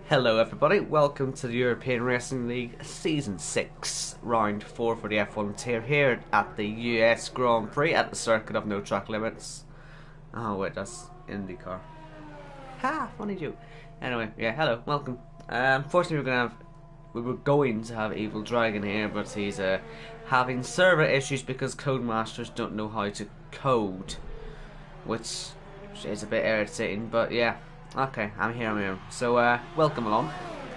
Hello everybody, welcome to the European Wrestling League Season 6, Round 4 for the F1 tier here at the US Grand Prix at the Circuit of No Track Limits. Oh wait, that's IndyCar. Ha! Funny joke. Anyway, yeah, hello, welcome. Unfortunately we were going to have Evil Dragon here, but he's having server issues because Codemasters don't know how to code, which is a bit irritating, but yeah. Okay, I'm here. So, welcome along.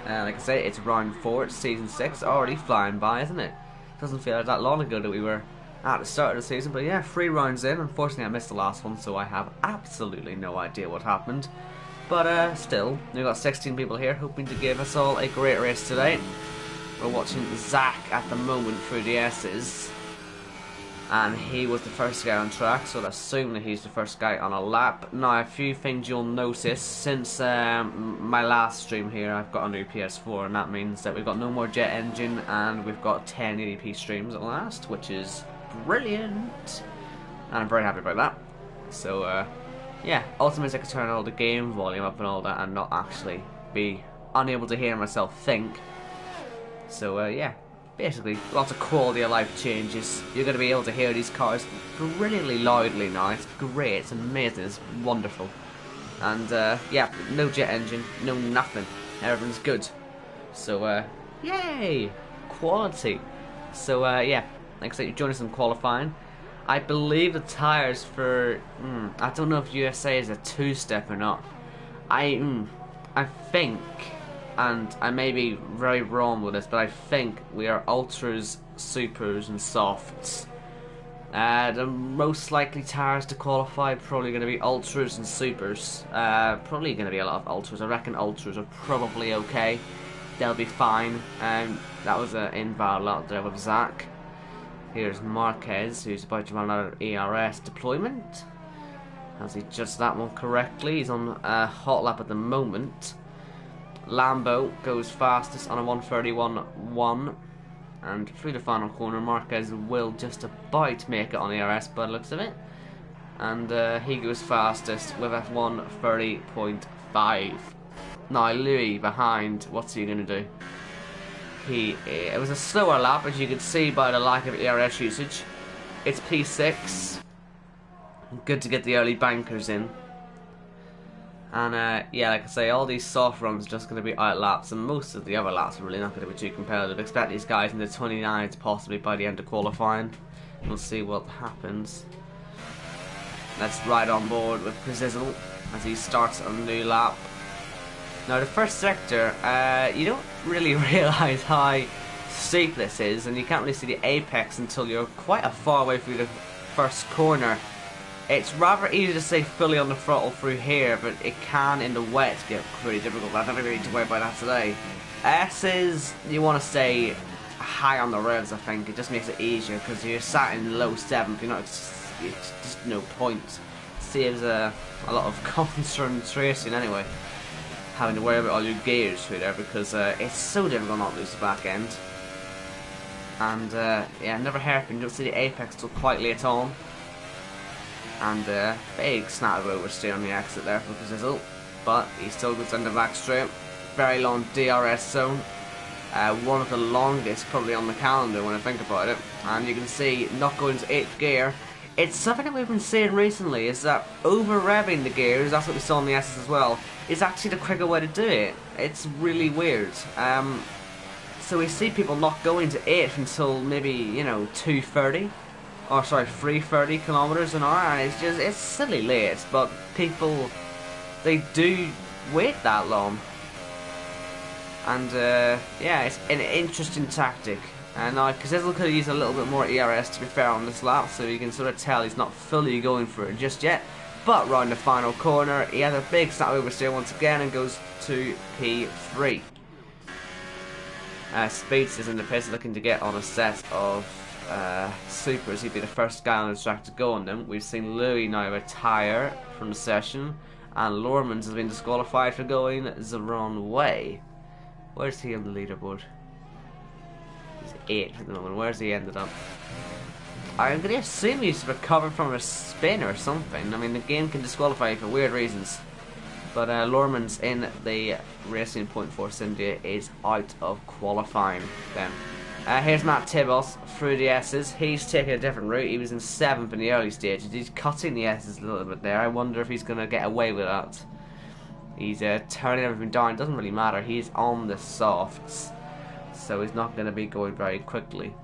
Like I say, it's round 4, it's season 6, already flying by, isn't it? Doesn't feel like that long ago that we were at the start of the season, but yeah, 3 rounds in. Unfortunately, I missed the last one, so I have absolutely no idea what happened. But, still, we've got 16 people here, hoping to give us all a great race today. We're watching Zach at the moment through the S's. And he was the first guy on track, so let's assume that he's the first guy on a lap. Now, a few things you'll notice since my last stream here, I've got a new PS4, and that means that we've got no more jet engine, and we've got 1080p streams at last, which is brilliant. And I'm very happy about that. So, yeah, ultimately I can turn all the game volume up and all that, and not actually be unable to hear myself think. So, yeah. Basically, lots of quality of life changes. You're going to be able to hear these cars brilliantly loudly now. It's great, it's amazing, it's wonderful. And yeah, no jet engine, no nothing. Everything's good. So yay! Quality. So yeah, like I said, you join us in qualifying. I believe the tyres for I don't know if USA is a 2-step or not. I think, and I may be very wrong with this, but I think we are ultras, supers, and softs. The most likely tyres to qualify probably going to be ultras and supers. Probably going to be a lot of ultras. I reckon ultras are probably okay. They'll be fine. That was an invalid lot there with Zach. Here's Marquez, who's about to run out of ERS deployment. Has he judged that one correctly? He's on a hot lap at the moment. Lambo goes fastest on a 1:31.1, and through the final corner Marquez will just about make it on the ERS by the looks of it, and he goes fastest with a 1:30.5. Now Louis behind, what's he going to do? It was a slower lap, as you can see by the lack of ERS usage. It's P6, good to get the early bankers in. And yeah, like I say, all these soft runs are just going to be out laps, and most of the other laps are really not going to be too competitive. Expect these guys in the 29s possibly by the end of qualifying. We'll see what happens. Let's ride on board with Precizzle as he starts a new lap. Now the first sector, you don't really realise how steep this is, and you can't really see the apex until you're quite a far away through the first corner. It's rather easy to stay fully on the throttle through here, but it can in the wet get pretty difficult. I don't really need to worry about that today. S's, you want to stay high on the revs, I think. It just makes it easier because you're sat in low 7th. It's just no point. Saves a lot of concentration anyway, having to worry about all your gears through there, because it's so difficult not to lose the back end. And yeah, never hairpin. You don't see the apex till quite late on. And big snap of oversteer on the exit there for Precizzle, but he still goes down the back straight. Very long DRS zone, one of the longest probably on the calendar when I think about it. And you can see not going to 8th gear. It's something that we've been seeing recently, is that over revving the gears, that's what we saw in the S's as well, is actually the quicker way to do it. It's really weird. So we see people not going to 8th until maybe, you know, 2:30. Oh, sorry, 330 kilometers an hour, and it's silly late, but people, they do wait that long. And yeah, it's an interesting tactic. And now Precizzle could use a little bit more ERS, to be fair, on this lap, so you can sort of tell he's not fully going for it just yet. But round the final corner, he has a big snap oversteer once again and goes to P3. Speeds is in the pits, looking to get on a set of supers. He'd be the first guy on the track to go on them. We've seen Louis now retire from the session, and Lormans has been disqualified for going the wrong way. Where's he on the leaderboard? He's 8th at the moment. Where's he ended up? I'm going to assume he's recovered from a spin or something. I mean, the game can disqualify you for weird reasons. But Lorman's in the Racing Point Force India is out of qualifying then. Here's Matt Tibbles through the S's. He's taking a different route. He was in 7th in the early stages. He's cutting the S's a little bit there. I wonder if he's going to get away with that. He's turning everything down. It doesn't really matter. He's on the softs, so he's not going to be going very quickly.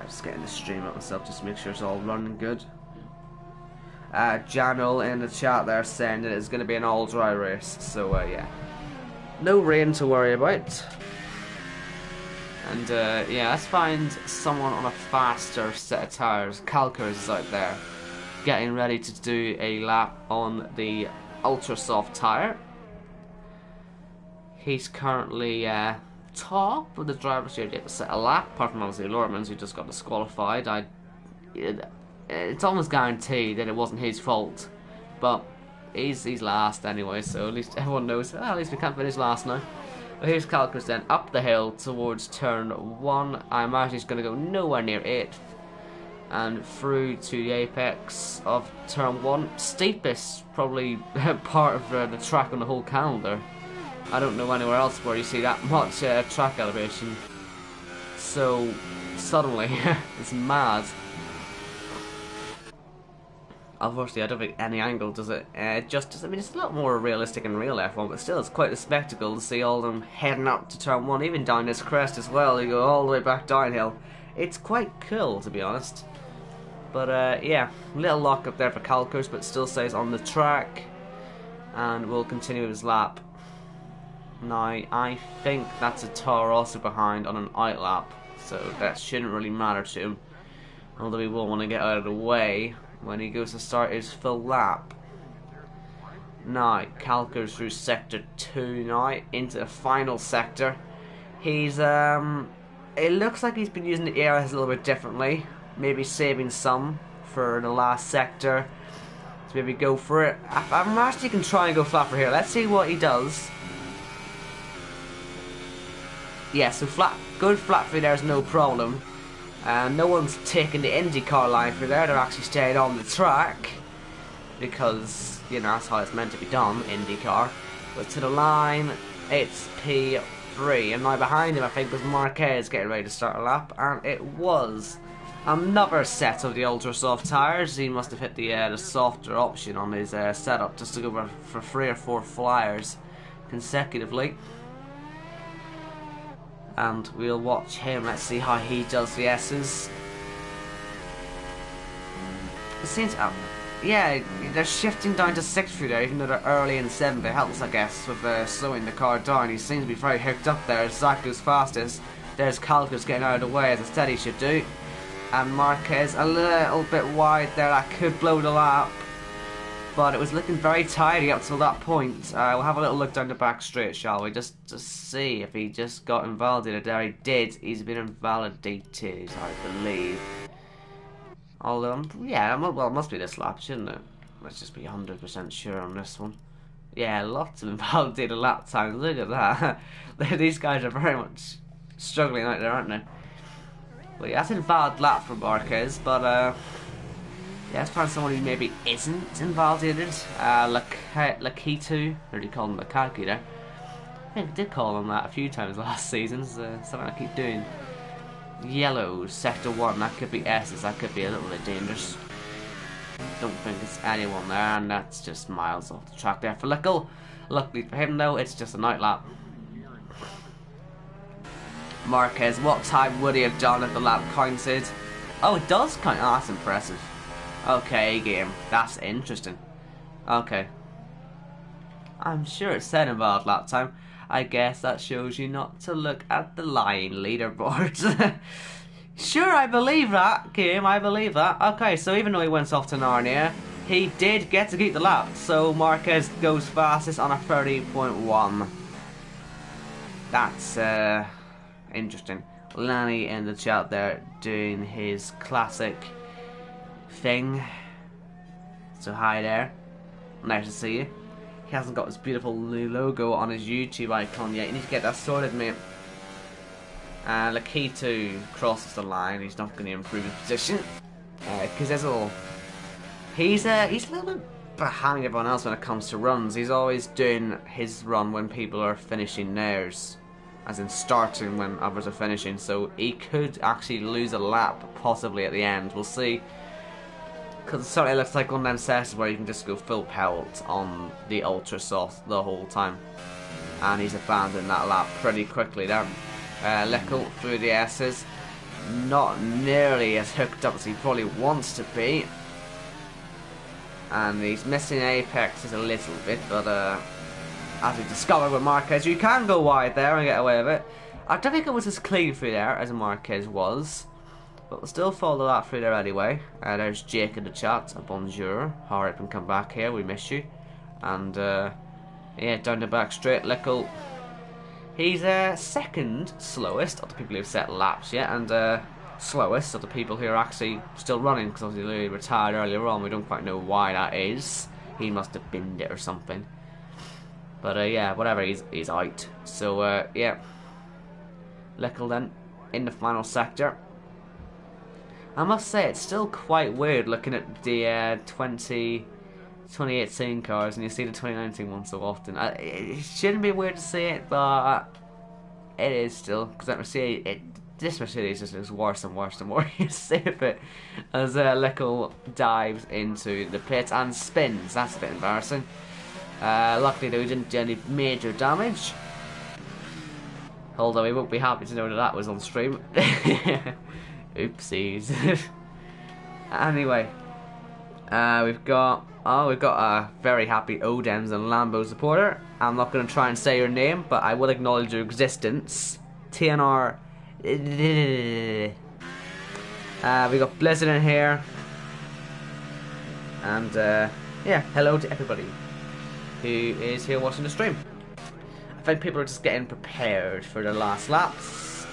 Just getting the stream up myself just to make sure it's all running good. Janel in the chat there saying that it's going to be an all dry race, so yeah, no rain to worry about. And yeah, let's find someone on a faster set of tyres. Calkers is out there getting ready to do a lap on the ultra soft tyre. He's currently top of the driver's seat to set a lap, apart from obviously Lormans, who just got disqualified. It's almost guaranteed that it wasn't his fault, but he's last anyway, so at least everyone knows, at least we can't finish last now. But here's Calkers then, up the hill towards turn 1. I imagine he's going to go nowhere near 8th, and through to the apex of turn 1. Steepest, probably part of the track on the whole calendar. I don't know anywhere else where you see that much track elevation so suddenly. It's mad. Unfortunately, I don't think any angle does it justice. I mean, it's a lot more realistic in real F1, but still, it's quite a spectacle to see all of them heading up to turn 1, even down this crest as well. You go all the way back downhill. It's quite cool, to be honest. But yeah, little lock up there for Calkers, but still stays on the track, and will continue his lap. Now, I think that's a Tar also behind on an out lap, so that shouldn't really matter to him. Although he will want to get out of the way when he goes to start his full lap. Now, Calkers through sector 2 now, into the final sector. He's, it looks like he's been using the ERS a little bit differently. Maybe saving some for the last sector to maybe go for it. I'm actually going to try and go flat for here. Let's see what he does. Yeah, so good flat through there is no problem. No one's taking the IndyCar line through there. They're actually staying on the track because, you know, that's how it's meant to be done, IndyCar. But to the line, it's P3, and now behind him I think was Marquez getting ready to start a lap, and it was another set of the ultra soft tyres. He must have hit the softer option on his setup just to go for 3 or 4 flyers consecutively. And we'll watch him. Let's see how he does the S's. It seems, yeah, they're shifting down to 6th through there, even though they're early in 7th. It helps, I guess, with slowing the car down. He seems to be very hooked up there. Zach goes fastest. There's Calkers getting out of the way, as I said he should do. And Marquez a little bit wide there. That could blow the lap. But it was looking very tidy up till that point. We'll have a little look down the back straight, shall we? Just to see if he just got invalidated. There he did. He's been invalidated, I believe. Although, yeah, well, it must be this lap, shouldn't it? Let's just be 100% sure on this one. Yeah, lots of invalidated lap times. Look at that. These guys are very much struggling out there, aren't they? Well, yeah, that's an invalid lap for Marquez, but yeah, let's find someone who maybe isn't invalidated. Lakitu, or do you call him Lakaki there? I think I did call him that a few times last season, so something I keep doing. Yellow, sector 1, that could be S's, that could be a little bit dangerous. Don't think it's anyone there, and that's just miles off the track there for Lickle. Luckily for him though, it's just a night lap. Marquez, what time would he have done if the lap counted? Oh, it does count. Oh, that's impressive. Okay, game. That's interesting. Okay. I'm sure it said involved lap time. I guess that shows you not to look at the lying leaderboard. Sure, I believe that, game. I believe that. Okay, so even though he went off to Narnia, he did get to keep the lap. So Marquez goes fastest on a 30.1. That's interesting. Lanny in the chat there doing his classic thing. So hi there. Nice to see you. He hasn't got his beautiful new logo on his YouTube icon yet. You need to get that sorted, mate. Lakitu crosses the line. He's not going to improve his position. Because there's all. He's a little bit behind everyone else when it comes to runs. He's always doing his run when people are finishing theirs, as in starting when others are finishing. So he could actually lose a lap, possibly at the end. We'll see. Because it certainly looks like one of them sessions where you can just go full pelt on the ultra soft the whole time. And he's abandoned that lap pretty quickly there. Lickle through the S's. Not nearly as hooked up as he probably wants to be. And he's missing apexes a little bit, but as we discovered with Marquez, you can go wide there and get away with it. I don't think it was as clean through there as Marquez was, but we'll still follow that through there anyway. There's Jake in the chat. Bonjour. Hurry up and come back here, we miss you. And yeah, down the back straight, Lickle. He's second slowest of the people who've set laps yet, and slowest of the people who are actually still running, because obviously he retired earlier on. We don't quite know why that is. He must have binned it or something. But yeah, whatever, he's out. So yeah, Lickle then in the final sector. I must say, it's still quite weird looking at the 2018 cars and you see the 2019 one so often. It shouldn't be weird to see it, but it is still, because that Mercedes, this Mercedes just looks worse and worse the more you see of it, as Lickle dives into the pit and spins. That's a bit embarrassing. Luckily though, he didn't do any major damage, although he won't be happy to know that was on stream. Oopsies. Anyway, we've got a very happy Odems and Lambo supporter. I'm not going to try and say your name, but I will acknowledge your existence. TNR. We got Blizzard in here, and yeah, hello to everybody who is here watching the stream. I think people are just getting prepared for their last laps.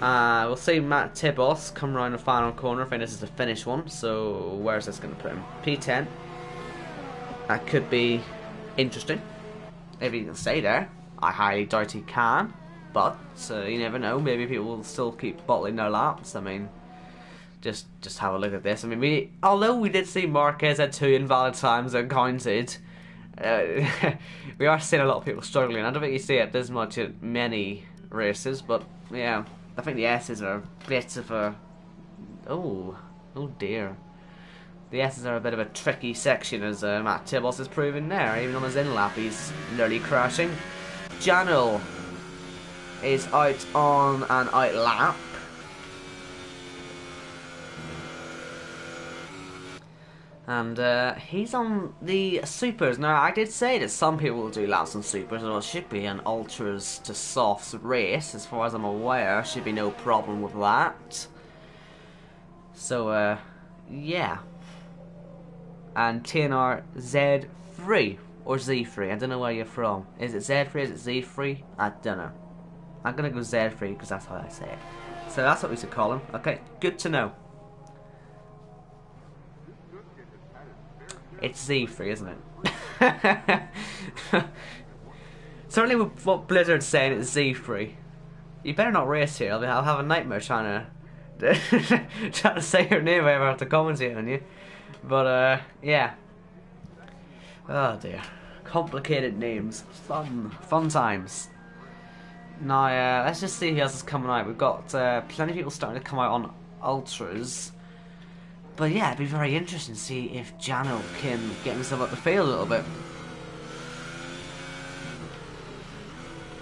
We'll see Matt Tibos come around the final corner. I think this is the finish one, so where's this going to put him? P10. That could be interesting if he can stay there. I highly doubt he can, but you never know. Maybe people will still keep bottling their laps. I mean, just have a look at this. I mean, although we did see Marquez had 2 invalid times uncounted, we are seeing a lot of people struggling. I don't think you see it this much at many races, but yeah, I think the S's are a bit of a... Oh dear. The S's are a bit of a tricky section, as Matt Tibos has proven there. Even on his in-lap, he's nearly crashing. Janel is out on an out-lap. And he's on the supers. Now, I did say that some people will do laps on supers, and it should be an ultras to softs race. As far as I'm aware, should be no problem with that. So, yeah. And TNR Z3 or Z3. I don't know where you're from. Is it Z3? Is it Z3? I don't know. I'm gonna go Z3 because that's how I say it. So that's what we should call him. Okay, good to know. It's Z3, isn't it? Certainly with what Blizzard's saying, it's Z3. You better not race here. I'll have a nightmare trying to say your name if I ever have to commentate on you. But yeah. Oh dear. Complicated names. Fun times. Now let's just see who else is coming out. We've got plenty of people starting to come out on ultras. But yeah, it'd be very interesting to see if Jano can get himself up the field a little bit.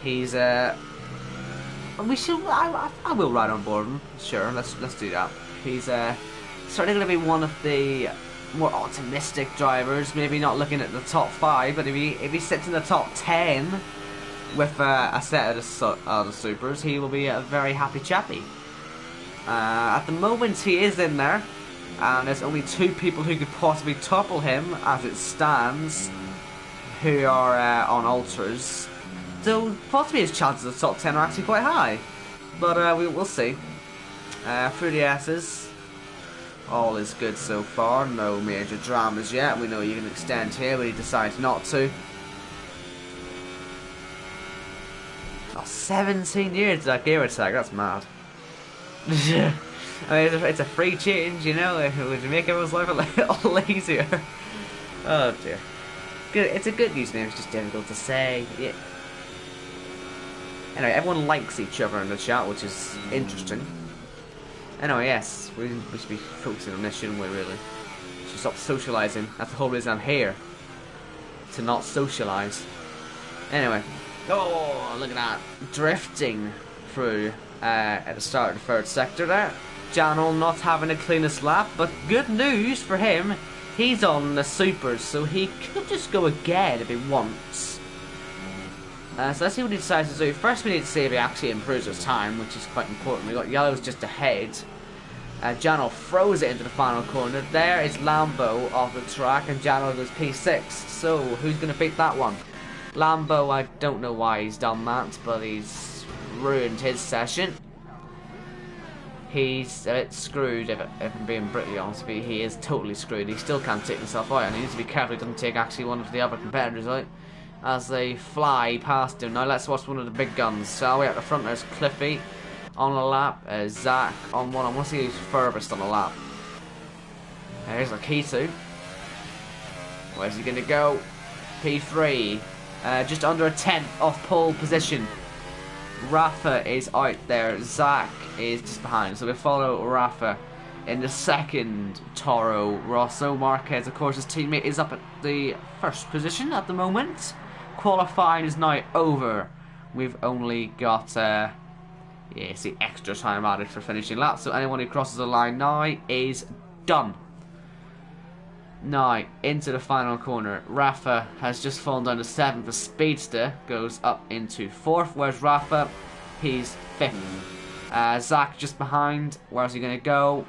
He's we should. I will ride on board him. Sure, let's do that. He's certainly going to be one of the more optimistic drivers. Maybe not looking at the top 5, but if he sits in the top 10 with a set of the supers, he will be a very happy chappy. At the moment, he is in there. And there's only 2 people who could possibly topple him as it stands, who are on ultras. So possibly his chances of top 10 are actually quite high, but we'll see. Through the S's, all is good so far. No major dramas yet. We know you can extend here, but he decides not to. Oh, 17 years to that gear tag. That's mad. I mean, it's a free change, you know. It would make everyone's life a little easier. Oh dear. Good. It's a good username. It's just difficult to say. Yeah. Anyway, everyone likes each other in the chat, which is interesting. Anyway, yes, we should be focusing on this, shouldn't we? Really. We should stop socialising. That's the whole reason I'm here. To not socialise. Anyway. Oh, look at that. Drifting through at the start of the third sector there. Janel not having the cleanest lap, but good news for him. He's on the supers, so he could just go again if he wants. So let's see what he decides to do. First we need to see if he actually improves his time, which is quite important. We got yellows just ahead. Janel throws it into the final corner. There is Lambo off the track, and Janel goes P6. So who's going to beat that one? Lambo, I don't know why he's done that, but he's ruined his session. He's a bit screwed, if I'm being brutally honest, but he is totally screwed. He still can't take himself out, and he needs to be careful he doesn't take actually one of the other competitors out as they fly past him. Now let's watch one of the big guns. So way at the front there's Cliffy on a lap, Zach on one. I want to see who's furthest on a lap. Here's Lakitu. Where's he going to go? P3. Just under a 10th off pole position. Rafa is out there. Zach is just behind. So we follow Rafa in the second Toro Rosso. Marquez, of course, his teammate is up at the first position at the moment. Qualifying is now over. We've only got see, extra time added for finishing laps. So anyone who crosses the line now is done. Now, into the final corner. Rafa has just fallen down to 7th. The Speedster goes up into 4th. Where's Rafa? He's 5th. Zach just behind. Where's he going to go?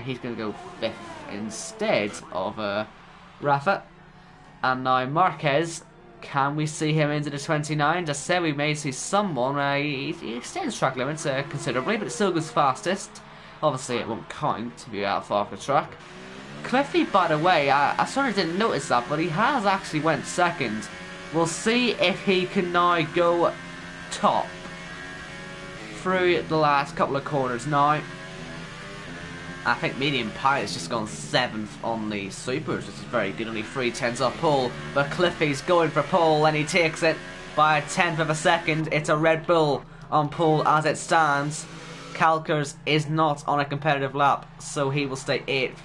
He's going to go 5th instead of Rafa. And now Marquez. Can we see him into the 29? Just said we may see someone. He extends track limits considerably, but it still goes fastest. Obviously, it won't count to be out off the track. Cliffy, by the way, I sort of didn't notice that, but he has actually went 2nd. We'll see if he can now go top through the last couple of corners now. I think Medium Pilot's just gone 7th on the supers, which is very good, only 3/10 off pole. But Cliffy's going for pole and he takes it by a 1/10 of a second. It's a Red Bull on pole as it stands. Calkers is not on a competitive lap, so he will stay 8th.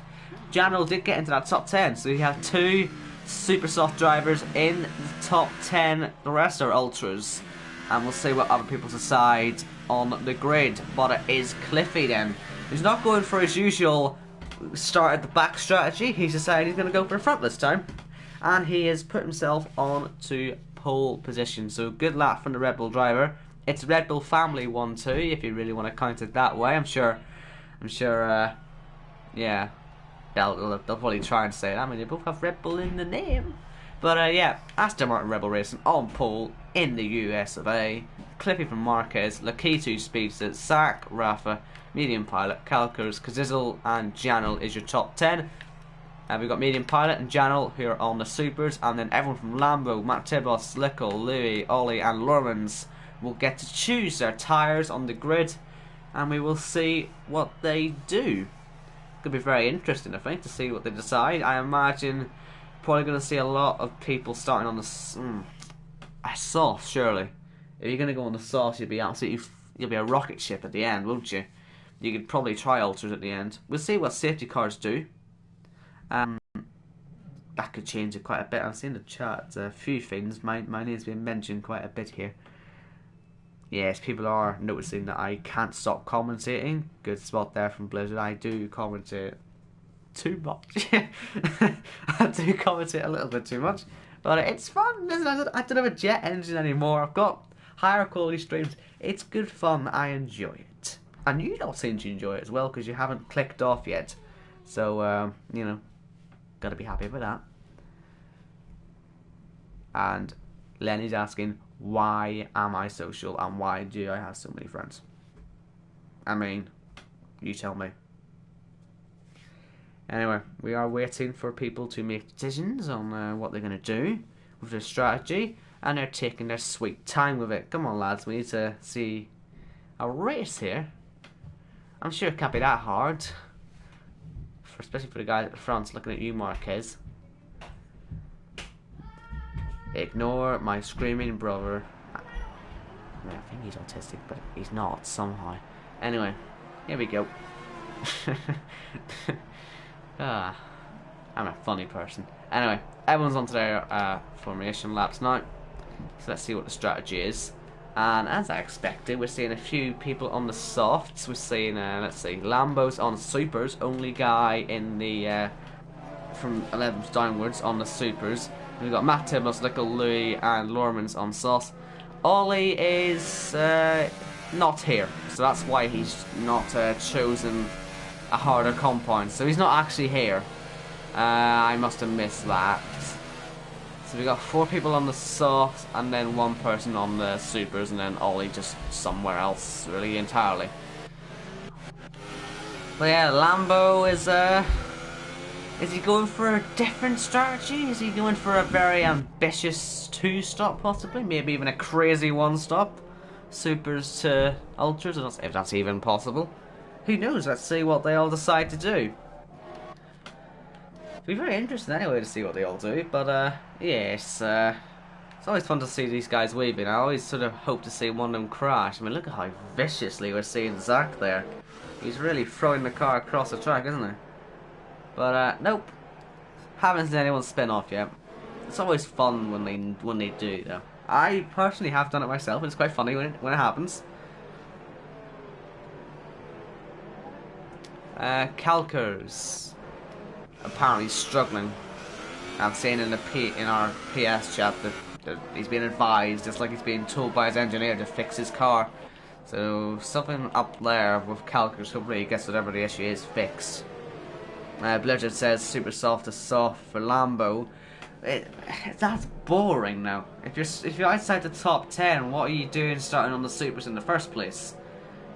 Janel did get into that top 10, so you have 2 super soft drivers in the top 10. The rest are ultras, and we'll see what other people decide on the grid. But it is Cliffy then. He's not going for his usual start at the back strategy. He's decided he's going to go for the front this time, and he has put himself on to pole position. So good luck from the Red Bull driver. It's Red Bull family 1-2 if you really want to count it that way. I'm sure. Yeah. They'll probably try and say that. I mean, they both have Red Bull in the name. But yeah, Aston Martin Red Bull Racing on pole in the US of A. Cliffy from Marquez, Lakitu Speedster, Zach, Rafa, Medium Pilot, Calkers, Kazizel and Janel is your top 10. We've got Medium Pilot and Janel who are on the supers, and then everyone from Lambo, Matt Tibos, Lickle, Louis, Ollie and Lormans will get to choose their tyres on the grid, and we will see what they do. Could be very interesting, I think, to see what they decide. I imagine probably going to see a lot of people starting on the sauce. Surely, if you're going to go on the sauce, you'll be a rocket ship at the end, won't you? You could probably try ultras at the end. We'll see what safety cars do. That could change it quite a bit. I've seen the chat a few things. My name's been mentioned quite a bit here. Yes, people are noticing that I can't stop commentating. Good spot there from Blizzard. I do commentate too much. I do commentate a little bit too much. But it's fun. Listen, I don't have a jet engine anymore. I've got higher quality streams. It's good fun. I enjoy it. And you don't seem to enjoy it as well because you haven't clicked off yet. So, gotta be happy with that. And Lenny's asking, why am I social and why do I have so many friends? I mean, you tell me. Anyway, we are waiting for people to make decisions on what they're going to do with their strategy, and they're taking their sweet time with it. Come on, lads, we need to see a race here. I'm sure it can't be that hard, especially for the guys at the front looking at you, Marquez. Ignore my screaming brother. I think he's autistic, but he's not somehow. Anyway, here we go. I'm a funny person. Anyway, everyone's onto their formation laps now. So let's see what the strategy is. And as I expected, we're seeing a few people on the softs. We're seeing, let's see, Lambo's on supers. Only guy in the from 11th downwards on the supers. And we've got Matt Tibbles, Little Louis, and Lorman's on sauce. Ollie is not here, so that's why he's not chosen a harder compound. So he's not actually here. I must have missed that. So we got 4 people on the softs and then 1 person on the supers, and then Ollie just somewhere else really entirely. But yeah, Lambo is he going for a different strategy? Is he going for a very ambitious 2-stop possibly? Maybe even a crazy 1-stop? Supers to ultras, if that's even possible. Who knows? Let's see what they all decide to do. It'll be very interesting anyway to see what they all do. But yes, it's always fun to see these guys weaving. I always sort of hope to see one of them crash. I mean, look at how viciously we're seeing Zach there. He's really throwing the car across the track, isn't he? But nope, haven't seen anyone spin off yet. It's always fun when they do though. I personally have done it myself, and it's quite funny when it happens. Calkers apparently struggling. I've seen in our PS chat that he's been advised, just like he's being told by his engineer, to fix his car. So something up there with Calkers. Hopefully he gets whatever the issue is fixed. Blizzard says super soft to soft for Lambo. That's boring now. If you're outside the top 10, what are you doing starting on the supers in the first place?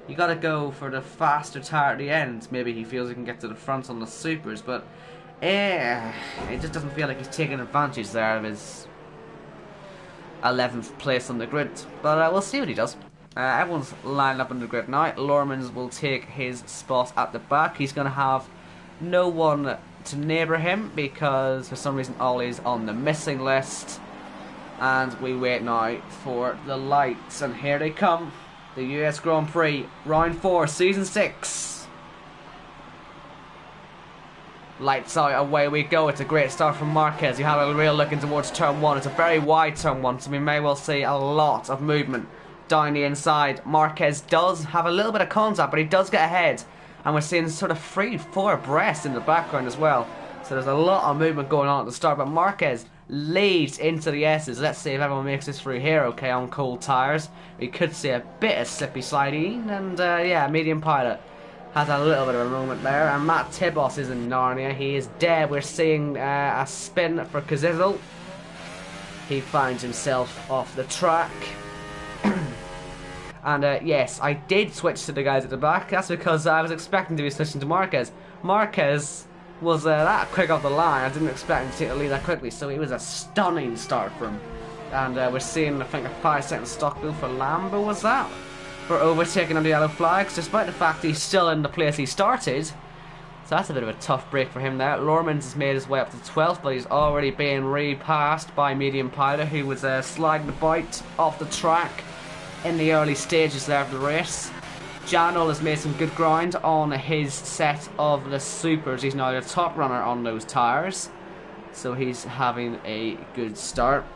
You gotta go for the faster tire at the end. Maybe he feels he can get to the front on the supers, but it just doesn't feel like he's taking advantage there of his 11th place on the grid. But we'll see what he does. Everyone's lined up on the grid now. Lorman's will take his spot at the back. He's gonna have no one to neighbour him because for some reason Ollie's on the missing list, and we wait now for the lights, and here they come. The US Grand Prix Round 4 Season 6. Lights out, away we go. It's a great start from Marquez. You have a real look in towards turn 1. It's a very wide turn 1, so we may well see a lot of movement down the inside. Marquez does have a little bit of contact, but he does get ahead. And we're seeing sort of 3-4 abreast in the background as well. So there's a lot of movement going on at the start. But Marquez leads into the S's. Let's see if everyone makes this through here okay on cold tyres. We could see a bit of slippy sliding. And yeah, Medium Pilot has a little bit of a moment there. And Matt Tibos is in Narnia. He is dead. We're seeing a spin for Kazizel. He finds himself off the track. And yes, I did switch to the guys at the back. That's because I was expecting to be switching to Marquez. Marquez was that quick off the line. I didn't expect him to take the lead that quickly, so it was a stunning start for him. And we're seeing, I think, a 5-second stock bill for Lambo, was that? For overtaking on the yellow flags, despite the fact he's still in the place he started. So that's a bit of a tough break for him there. Lorman's has made his way up to 12th, but he's already being repassed by Medium Pilot, who was sliding about off the track in the early stages there of the race. Janol has made some good ground on his set of the supers. He's now the top runner on those tyres, so he's having a good start.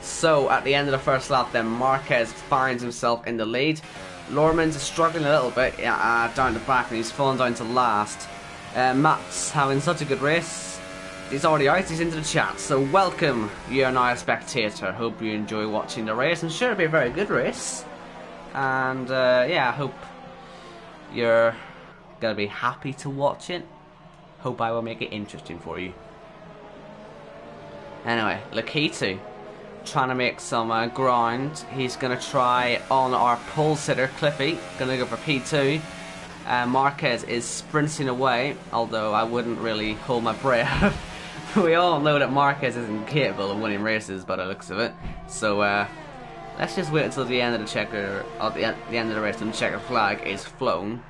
So at the end of the first lap then, Marquez finds himself in the lead. Lorman's struggling a little bit down the back, and he's fallen down to last. Matt's having such a good race. He's already out, he's into the chat. So welcome, you're now a spectator. Hope you enjoy watching the race, and sure, it'll be a very good race. And yeah, I hope you're going to be happy to watch it. Hope I will make it interesting for you. Anyway, Lakitu trying to make some ground. He's going to try on our pole sitter, Cliffy. Going to go for P2. Marquez is sprinting away, although I wouldn't really hold my breath We all know that Marquez isn't capable of winning races by the looks of it. So let's just wait until the end of the checker, or the end of the race, and the checker flag is flown.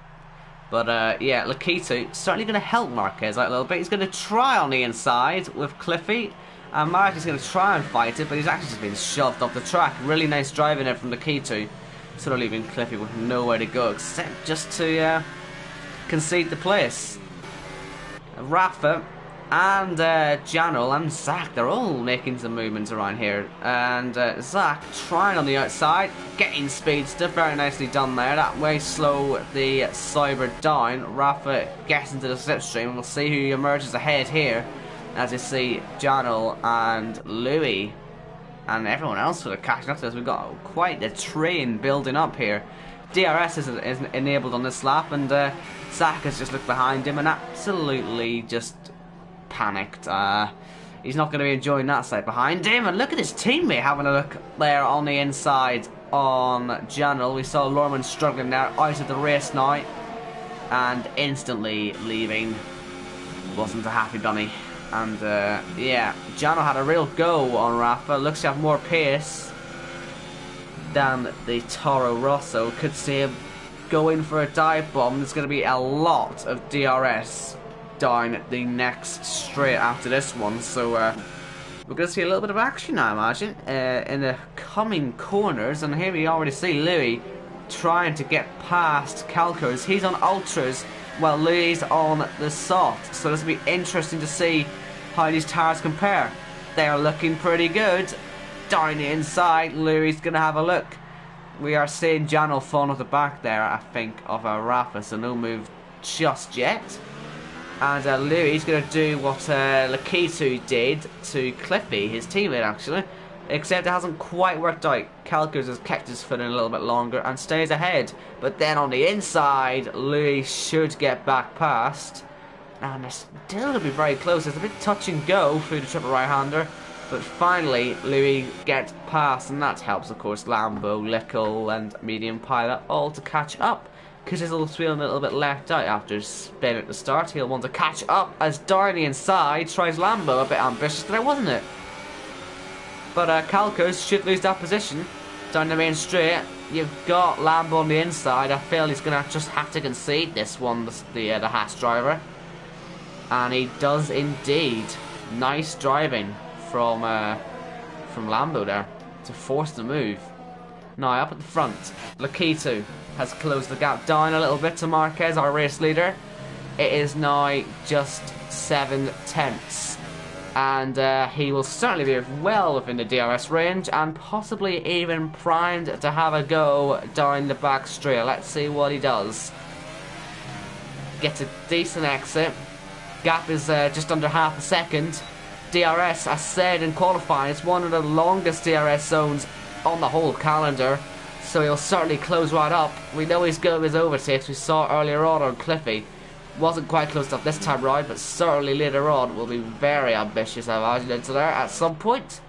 But yeah, Lakito certainly going to help Marquez out a little bit. He's going to try on the inside with Cliffy. And Marquez is going to try and fight it, but he's actually just been shoved off the track. Really nice driving there from Lakito. Sort of leaving Cliffy with nowhere to go except just to concede the place. Rafa and Janel and Zach, they're all making some movements around here. And Zach trying on the outside, getting speedster, very nicely done there. That way slow the Cyber down. Rafa gets into the slipstream, and we'll see who emerges ahead here. As you see, Janel and Louis and everyone else sort of catching up to us. We've got quite a train building up here. DRS is enabled on this lap, and Zach has just looked behind him and absolutely just panicked. He's not going to be enjoying that sight behind him. And look at his teammate having a look there on the inside on Janel. We saw Lorman struggling there, out of the race now, and instantly leaving. Wasn't a happy bunny. And yeah, Janel had a real go on Rafa. Looks to have more pace than the Toro Rosso. Could see him going for a dive bomb. There's going to be a lot of DRS down the next straight after this one. So we're going to see a little bit of action, I imagine, in the coming corners. And here we already see Louis trying to get past Calcos. He's on ultras while Louis on the soft. So this will be interesting to see how these tires compare. They are looking pretty good. Down the inside, Louis going to have a look. We are seeing Janel falling off the back there, I think, of Rafa, so no move just yet. And Louis is going to do what Lakitu did to Cliffy, his teammate actually, except it hasn't quite worked out. Calcos has kept his foot in a little bit longer and stays ahead. But then on the inside, Louis should get back past. And it's still going to be very close. It's a bit touch and go through the triple right-hander. But finally, Louis gets past, and that helps, of course, Lambo, Lickle, and Medium Pilot all to catch up. Because he's feeling a little bit left out after his spin at the start. He'll want to catch up as Darnay inside tries Lambo. A bit ambitious there, wasn't it? But Calcos should lose that position. Down the main straight, you've got Lambo on the inside. I feel he's going to just have to concede this one, the Haas driver. And he does indeed. Nice driving from Lambo there to force the move. Now up at the front, Lakitu has closed the gap down a little bit to Marquez, our race leader. It is now just 7/10, and he will certainly be well within the DRS range and possibly even primed to have a go down the back straight. Let's see what he does. Gets a decent exit. Gap is just under half a second. DRS, as said in qualifying, it's one of the longest DRS zones on the whole calendar, so he'll certainly close right up. We know he's good with his overtakes. We saw earlier on Cliffy. Wasn't quite close enough this time round, but certainly later on will be very ambitious, I imagine, into there at some point.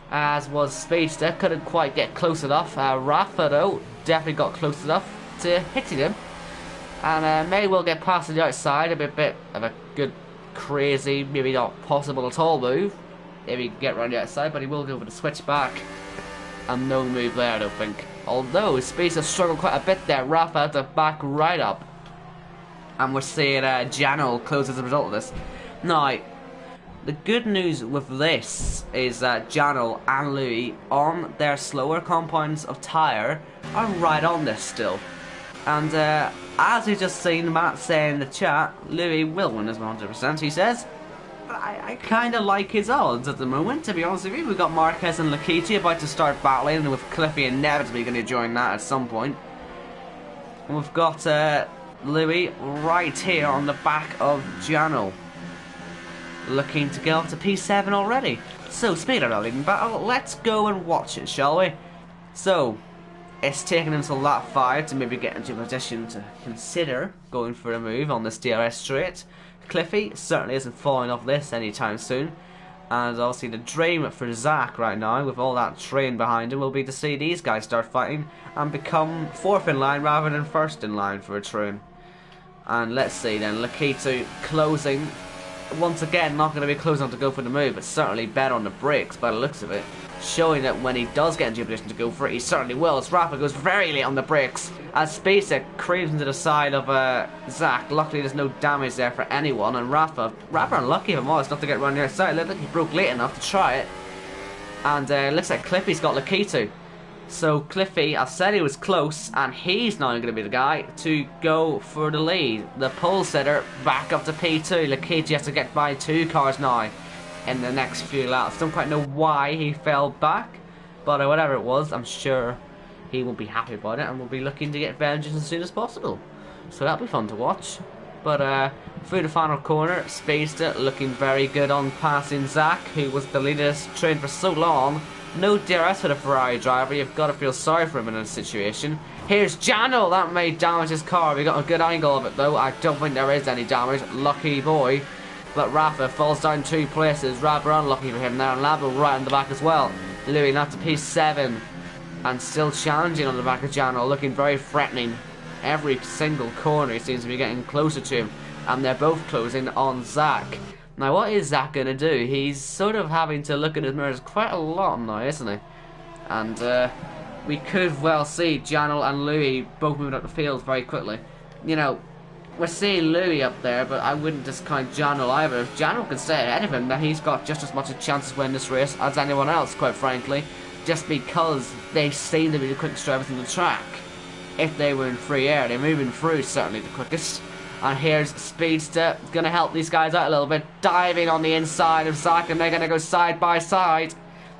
As was Speedster, couldn't quite get close enough. Rafa, though, definitely got close enough to hitting him. And may well get past the outside. A bit of a good, crazy, maybe not possible at all move if he can get around the outside, but he will go for the switch back. And no move there, I don't think. Although Speedster struggled quite a bit there. Rafa had to back right up. And we're seeing Janel close as a result of this. Now, the good news with this is that Janel and Louis, on their slower compounds of tyre, are right on this still. And as we've just seen Matt say in the chat, Louis will win this 100%, he says. But I kind of like his odds at the moment, to be honest with you. We've got Marquez and Lakitu about to start battling, and with Cliffy inevitably going to join that at some point. And we've got Louis right here on the back of Janel, looking to get up to P7 already. So, speaking of that leading battle, let's go and watch it, shall we? So, it's taken until lap 5 to maybe get into a position to consider going for a move on this DRS straight. Cliffy certainly isn't falling off this anytime soon. And obviously the dream for Zach right now, with all that train behind him, will be to see these guys start fighting and become 4th in line rather than 1st in line for a train. And let's see then, Lakitu closing once again, not going to be close enough to go for the move, but certainly better on the brakes by the looks of it. Showing that when he does get into a position to go for it, he certainly will. As Rafa goes very late on the brakes, as Spacer creeps into the side of Zach. Luckily, there's no damage there for anyone, and Rafa unlucky if I'm honest, not to get around the outside. Looked like he broke late enough to try it, and looks like Cliffy's got Lakitu. So Cliffy, I said he was close, and he's now going to be the guy to go for the lead. The pole sitter back up to P2. Lakitu has to get by 2 cars now in the next few laps. Don't quite know why he fell back, but whatever it was, I'm sure he will be happy about it and will be looking to get vengeance as soon as possible. So that'll be fun to watch. But through the final corner, Speedster looking very good on passing Zach, who was the leader's train for so long. No DRS for the Ferrari driver. You've got to feel sorry for him in this situation. Here's Jano. That may damage his car. We got a good angle of it though. I don't think there is any damage. Lucky boy. But Rafa falls down 2 places. Rather unlucky for him now. And Labo right on the back as well. Louis not to P7. And still challenging on the back of Jano. Looking very threatening. Every single corner he seems to be getting closer to him. And they're both closing on Zach. Now, what is Zach going to do? He's sort of having to look in his mirrors quite a lot now, isn't he? And we could well see Janel and Louis both moving up the field very quickly. You know, we're seeing Louis up there, but I wouldn't discount Janel either. If Janel can stay ahead of him, then he's got just as much a chance to win this race as anyone else, quite frankly. Just because they seem to be the quickest drivers in the track. If they were in free air, they're moving through certainly the quickest. And here's Speedster, gonna help these guys out a little bit, diving on the inside of Zach, and they're gonna go side by side.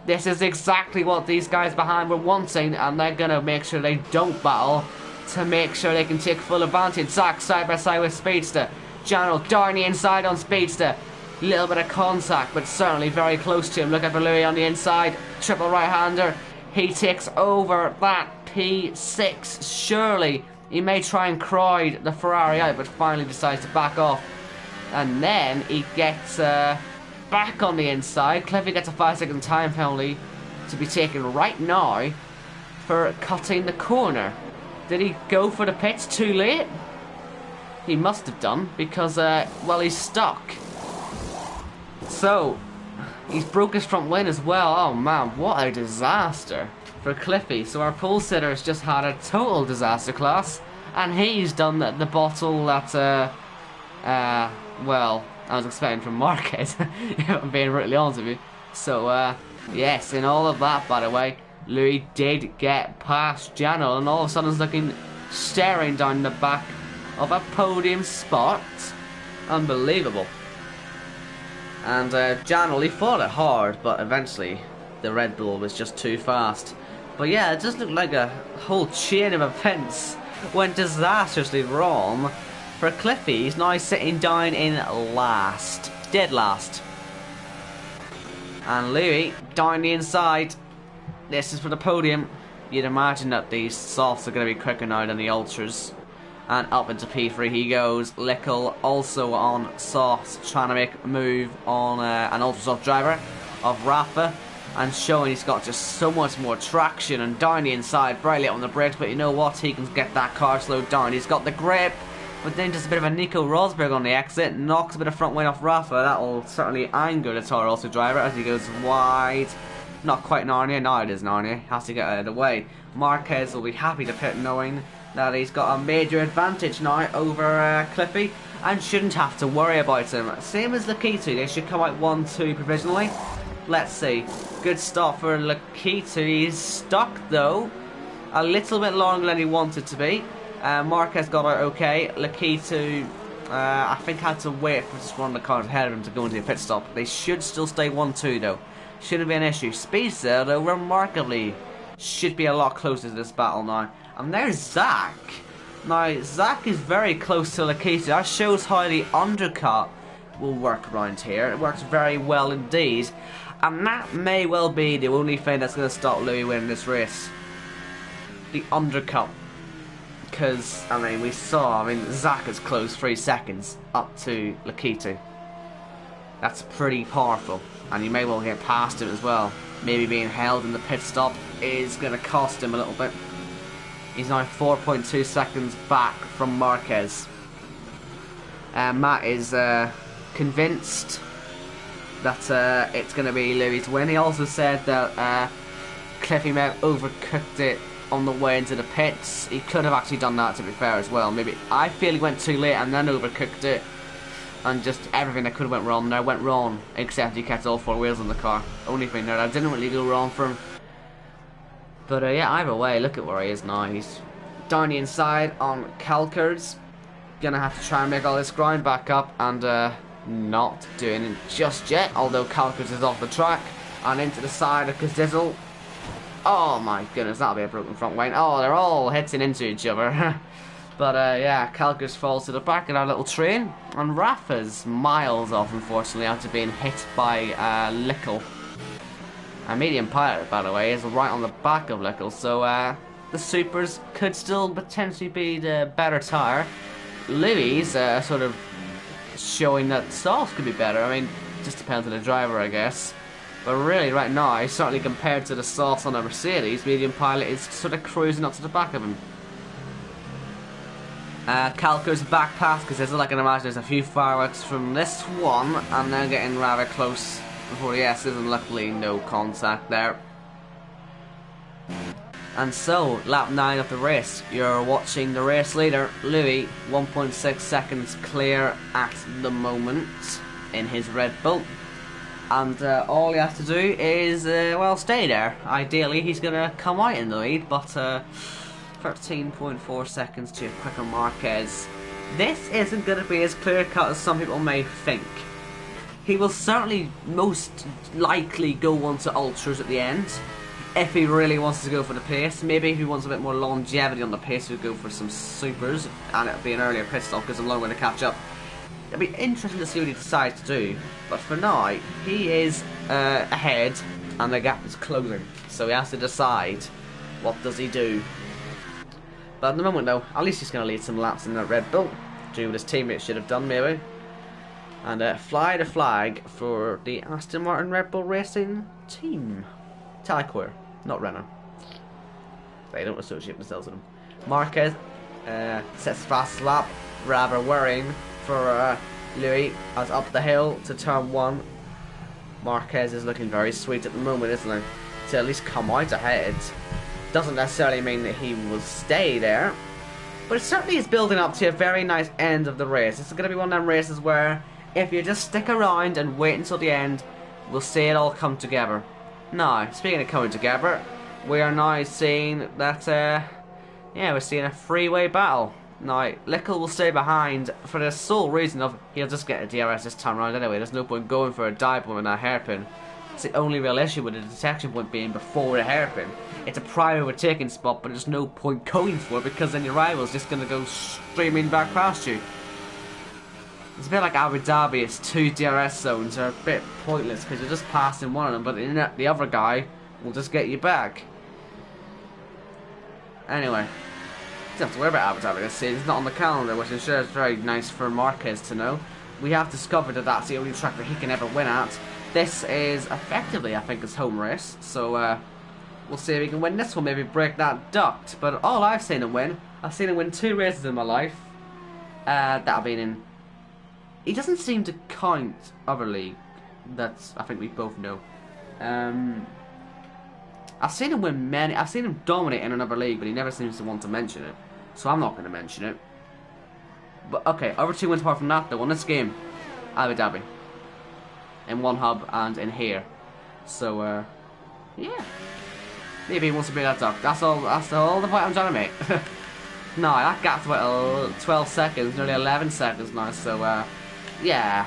This is exactly what these guys behind were wanting, and they're gonna make sure they don't battle to make sure they can take full advantage. Zach side by side with Speedster. Jano darn the inside on Speedster. Little bit of contact, but certainly very close to him. Looking for Louis on the inside. Triple right-hander. He takes over that P6, surely. He may try and cry the Ferrari out, but finally decides to back off. And then he gets back on the inside. Cliffy gets a 5-second time penalty to be taken right now for cutting the corner. Did he go for the pits too late? He must have done, because, well, he's stuck. So, he's broke his front wing as well. Oh man, what a disaster for Cliffy. So our pole sitter has just had a total disaster class, and he's done the bottle that well, I was expecting from Marquez, if I'm being brutally honest with you. So yes, in all of that, by the way, Louis did get past Jano, and all of a sudden is looking, staring down the back of a podium spot. Unbelievable. And Jano, he fought it hard, but eventually the Red Bull was just too fast. But yeah, it just looked like a whole chain of events went disastrously wrong for Cliffy. He's now sitting down in last. Dead last. And Louis down the inside. This is for the podium. You'd imagine that these softs are going to be quicker now than the ultras. And up into P3 he goes. Lickle also on softs, trying to make a move on an ultra soft driver of Rafa. And showing he's got just so much more traction, and down the inside, very late on the brakes, but you know what, he can get that car slowed down. He's got the grip, but then just a bit of a Nico Rosberg on the exit, knocks a bit of front wing off Rafa. That will certainly anger the Toro Rosso driver as he goes wide. Not quite Narnia, now it is Narnia, has to get out of the way. Marquez will be happy to pit knowing that he's got a major advantage now over Cliffy, and shouldn't have to worry about him. Same as Lakitu, they should come out 1-2 provisionally. Let's see. Good stop for Lakitu. He's stuck though, a little bit longer than he wanted to be. Marquez got out okay. Lakitu, I think, had to wait for just one of the cars ahead of him to go into a pit stop. They should still stay 1-2 though. Shouldn't be an issue. Speedster though, remarkably, should be a lot closer to this battle now. And there's Zach. Now, Zach is very close to Lakitu. That shows how the undercut will work around here. It works very well indeed. And that may well be the only thing that's going to stop Louis winning this race. The undercut. Because, I mean, we saw, Zach has closed 3 seconds up to Lakitu. That's pretty powerful. And you may well get past him as well. Maybe being held in the pit stop is going to cost him a little bit. He's now 4.2 seconds back from Marquez. Matt is convinced that it's going to be Louis' win. He also said that Cliffy may have overcooked it on the way into the pits. He could have actually done that, to be fair, as well. Maybe I feel he went too late and then overcooked it, and just everything that could have went wrong there went wrong, except he kept all 4 wheels on the car. Only thing there that didn't really go wrong for him. But yeah, either way, look at where he is now. He's down the inside on Calkers. Gonna have to try and make all this grind back up, and not doing it just yet, although Calkers is off the track and into the side of Kazizzle. Oh my goodness, that'll be a broken front wing. Oh, they're all hitting into each other. But yeah, Calkers falls to the back of our little train, and Rafa's miles off, unfortunately, after being hit by Lickle. A medium pilot, by the way, is right on the back of Lickle, so the Supers could still potentially be the better tyre. Louis sort of showing that softs could be better. I mean, just depends on the driver, I guess. But really, right now, certainly compared to the softs on a Mercedes, medium pilot is sort of cruising up to the back of him. Calco's back pass, because I can imagine there's a few fireworks from this one, and they're getting rather close before the S's, and luckily no contact there. And so, lap 9 of the race, you're watching the race leader, Louis, 1.6 seconds clear at the moment in his Red Bull. And all he has to do is, well, stay there. Ideally, he's going to come out in the lead, but 13.4 seconds to a quicker Marquez. This isn't going to be as clear-cut as some people may think. He will certainly most likely go on to Ultras at the end, if he really wants to go for the pace. Maybe if he wants a bit more longevity on the pace, he'll go for some Supers, and it'll be an earlier pit stop because I'm long way to catch up. It'll be interesting to see what he decides to do, but for now, he is ahead, and the gap is closing, so he has to decide what does he do. But at the moment, though, at least he's going to lead some laps in that Red Bull, do what his teammates should have done, maybe, and fly the flag for the Aston Martin Red Bull Racing team. Tyquer, not Renault. They don't associate themselves with him. Marquez sets the fastest lap, rather worrying for Louis, as up the hill to turn 1. Marquez is looking very sweet at the moment, isn't he? To at least come out ahead. Doesn't necessarily mean that he will stay there, but it certainly is building up to a very nice end of the race. It's going to be one of them races where if you just stick around and wait until the end, we'll see it all come together. Now, speaking of coming together, we are now seeing that, yeah, we're seeing a three-way battle. Now, Lickle will stay behind for the sole reason of he'll just get a DRS this time around anyway. There's no point going for a dive bomb in a hairpin. It's the only real issue with the detection point being before the hairpin. It's a prime overtaking spot, but there's no point going for it because then your rival's just going to go streaming back past you. It's a bit like Abu Dhabi, its 2 DRS zones are a bit pointless because you're just passing one of them, but the other guy will just get you back. Anyway, you don't have to worry about Abu Dhabi this season. It's not on the calendar, which I'm sure is very nice for Marquez to know. We have discovered that that's the only track that he can ever win at. This is effectively, I think, his home race, so we'll see if he can win this one, maybe break that duct. But all I've seen him win, I've seen him win 2 races in my life. That have been in... He doesn't seem to count other league. That's, I think we both know. I've seen him win many. I've seen him dominate in another league, but he never seems to want to mention it. So I'm not going to mention it. But okay, other 2 wins apart from that, though, on this game, Abu Dhabi, in one hub and in here. So yeah, maybe he wants to be that duck. That's all. That's all the point I'm trying to make. No, that gap's about 12 seconds, nearly 11 seconds now. So yeah,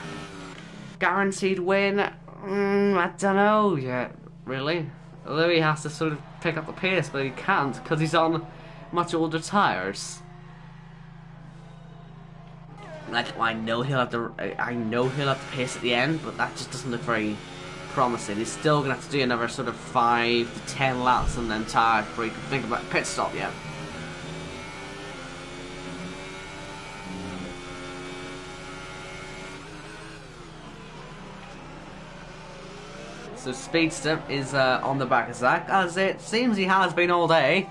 guaranteed win. I don't know yet, really. Louis has to sort of pick up the pace, but he can't because he's on much older tyres. Like, I know he'll have to pace at the end, but that just doesn't look very promising. He's still gonna have to do another sort of 5 to 10 laps and then tired before he can think about a pit stop yet. So Speedster is on the back of Zach, as it seems he has been all day.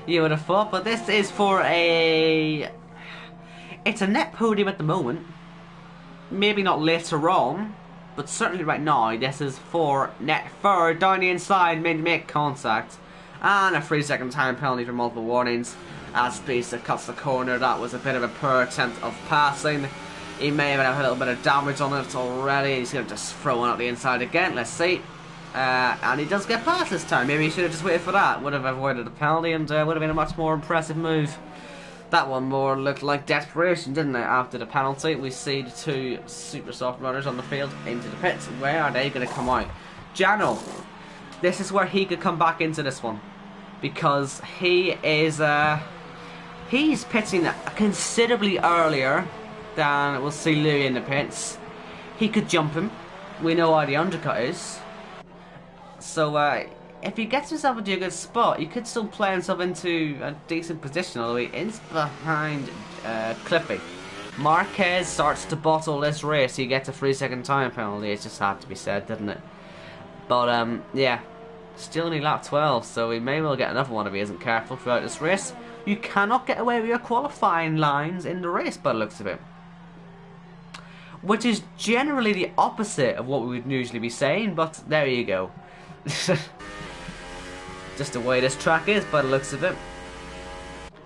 You would have thought, but this is for a... It's a net podium at the moment. Maybe not later on, but certainly right now. This is for net third down the inside, mid-make contact, and a 3-second time penalty for multiple warnings. As Spisa cuts the corner, that was a bit of a poor attempt of passing. He may have had a little bit of damage on it already. He's going to just throw one out the inside again. Let's see. And he does get past this time. Maybe he should have just waited for that. Would have avoided the penalty and would have been a much more impressive move. That one more looked like desperation, didn't it? After the penalty, we see the two super soft runners on the field into the pits. Where are they going to come out? Jano. This is where he could come back into this one. Because he is... he's pitching considerably earlier than we'll see Louis in the pits. He could jump him. We know how the undercut is. So if he gets himself into a good spot, he could still play himself into a decent position, although he is behind Cliffy. Marquez starts to bottle this race. He gets a 3-second time penalty. It just had to be said, didn't it? But yeah, still only lap 12, so he may well get another one if he isn't careful throughout this race. You cannot get away with your qualifying lines in the race by the looks of it. Which is generally the opposite of what we would usually be saying, but there you go. Just the way this track is by the looks of it.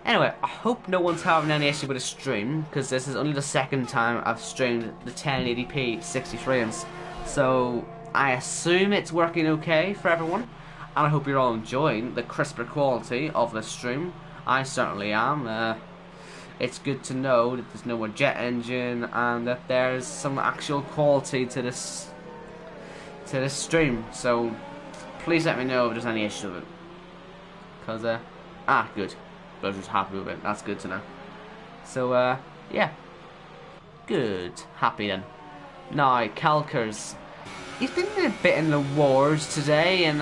Anyway, I hope no one's having any issue with the stream, because this is only the second time I've streamed the 1080p 60 frames. So I assume it's working okay for everyone, and I hope you're all enjoying the crisper quality of the stream. I certainly am. It's good to know that there's no more jet engine and that there's some actual quality to this stream. So please let me know if there's any issue with it. Cause good. Buzzer's happy with it. That's good to know. So yeah, good. Happy then. Now Calkers. He's been a bit in the wars today in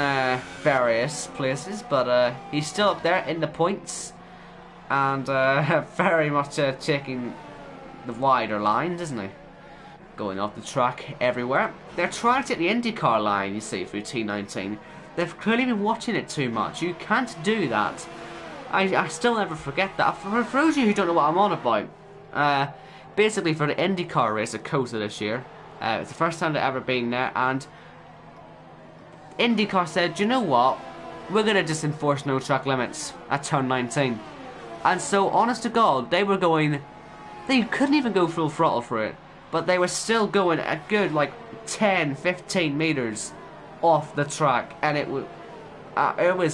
various places, but he's still up there in the points. And very much taking the wider lines, isn't he? Going off the track everywhere. They're trying to take the IndyCar line, you see, through T19. They've clearly been watching it too much. You can't do that. I still never forget that. For those of you who don't know what I'm on about, basically for the IndyCar race at Costa this year, it's the first time they've ever been there, and IndyCar said, you know what? We're going to just enforce no track limits at turn 19. And so, honest to God, they were going... They couldn't even go full throttle for it. But they were still going a good, like, 10, 15 meters off the track. And it was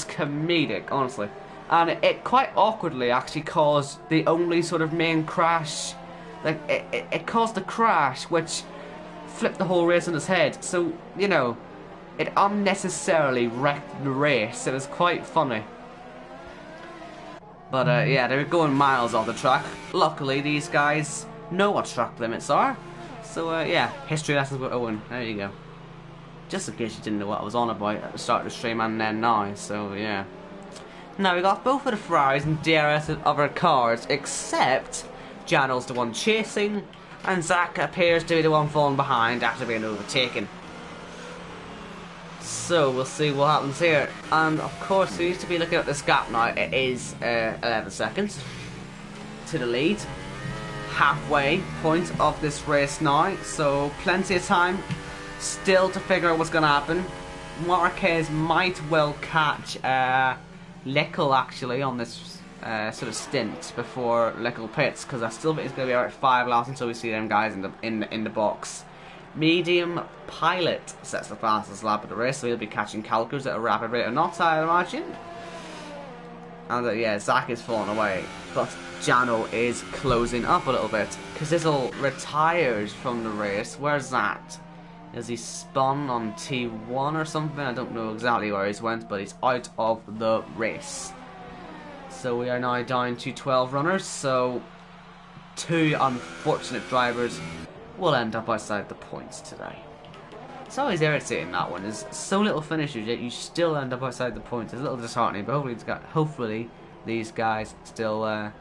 comedic, honestly. And it quite awkwardly actually caused the only sort of main crash. Like, it caused the crash, which flipped the whole race on its head. So, you know, it unnecessarily wrecked the race. It was quite funny. But yeah, they were going miles off the track. Luckily, these guys know what track limits are. So yeah, history lessons with Owen. There you go. Just in case you didn't know what I was on about at the start of the stream and then now. So yeah. Now we got both of the Ferraris and DRS of other cars, except Jano's the one chasing, and Zach appears to be the one falling behind after being overtaken. So we'll see what happens here, and of course we need to be looking at this gap now. It is 11 seconds to the lead, halfway point of this race now, so plenty of time still to figure out what's going to happen. Marquez might well catch Leckel actually on this sort of stint before Leckel pits, because I still think it's going to be about 5 laps until we see them guys in the box. Medium Pilot sets the fastest lap of the race, so he'll be catching Calkers at a rapid rate of knots, I imagine. And yeah, Zach is falling away, but Jano is closing up a little bit. Kazizel retired from the race. Where's that? Is he spun on T1 or something? I don't know exactly where he's went, but he's out of the race. So we are now down to 12 runners, so 2 unfortunate drivers will end up outside the points today. It's always irritating, that one. There's so little finishers, yet you still end up outside the points. It's a little disheartening, but hopefully these guys still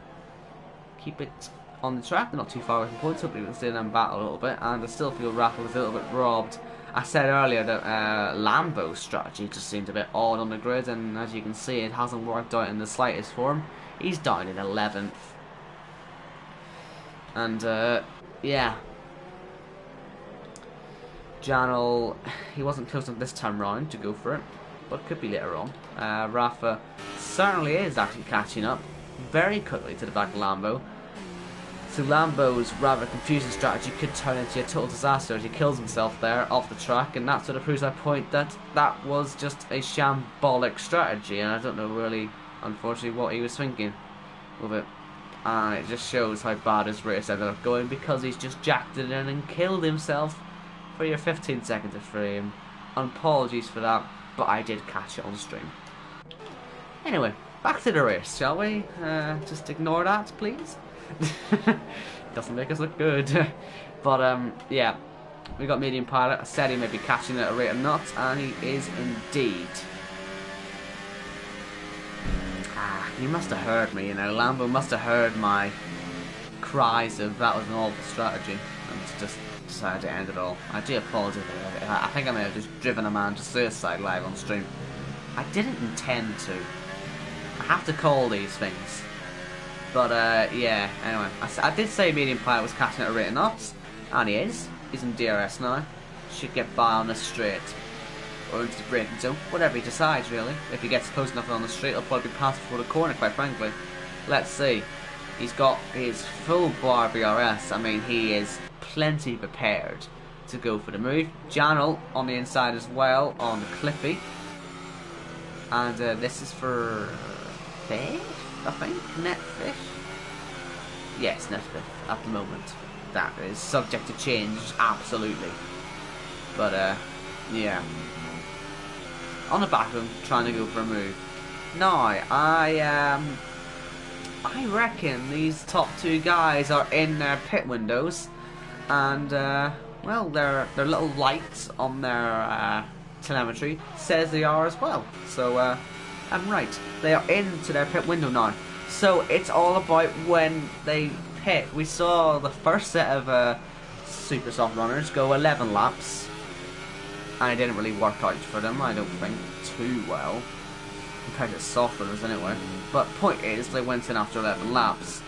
keep it on the track. They're not too far away from points. Hopefully we can stay in and battle a little bit. And I still feel Raffle was a little bit robbed. I said earlier that Lambo's strategy just seemed a bit odd on the grid, and as you can see, it hasn't worked out in the slightest form. He's down in 11th. And yeah, Janel, he wasn't close enough this time round to go for it, but could be later on. Rafa certainly is actually catching up very quickly to the back of Lambo. So Lambo's rather confusing strategy could turn into a total disaster as he kills himself there off the track, and that sort of proves my point that that was just a shambolic strategy, and I don't know really, unfortunately, what he was thinking with it. And it just shows how bad his race ended up going because he's just jacked it in and killed himself for your 15 seconds of frame. Apologies for that, but I did catch it on stream. Anyway, back to the race, shall we? Just ignore that, please. Doesn't make us look good. But yeah, we got medium pilot. I said he may be catching at a rate of knots, and he is indeed. He must have heard me, you know. Lambo must have heard my cries of that was an awful strategy, and just decided to end it all. I do apologise. I think I may have just driven a man to suicide live on stream. I didn't intend to. I have to call these things. But yeah, anyway, I did say medium pilot was catching at a rate of knots, and he is. He's in DRS now. Should get by on the straight, or into the braking zone, whatever he decides really. If he gets close enough on the straight, he'll probably be past before the corner, quite frankly. Let's see. He's got his full bar BRS. I mean, he is plenty prepared to go for the move. Janel on the inside as well, on Cliffy. And this is for Fish, I think? Net Fish? Yes, Net Fish at the moment. That is subject to change, absolutely. But yeah. On the back of him, trying to go for a move. Now, I reckon these top two guys are in their pit windows, and well, their little lights on their telemetry says they are as well. So I'm right. They are into their pit window now. So it's all about when they pit. We saw the first set of super soft runners go 11 laps. And it didn't really work out for them, I don't think, too well. Compared to soft runners anyway. But point is, they went in after 11 laps.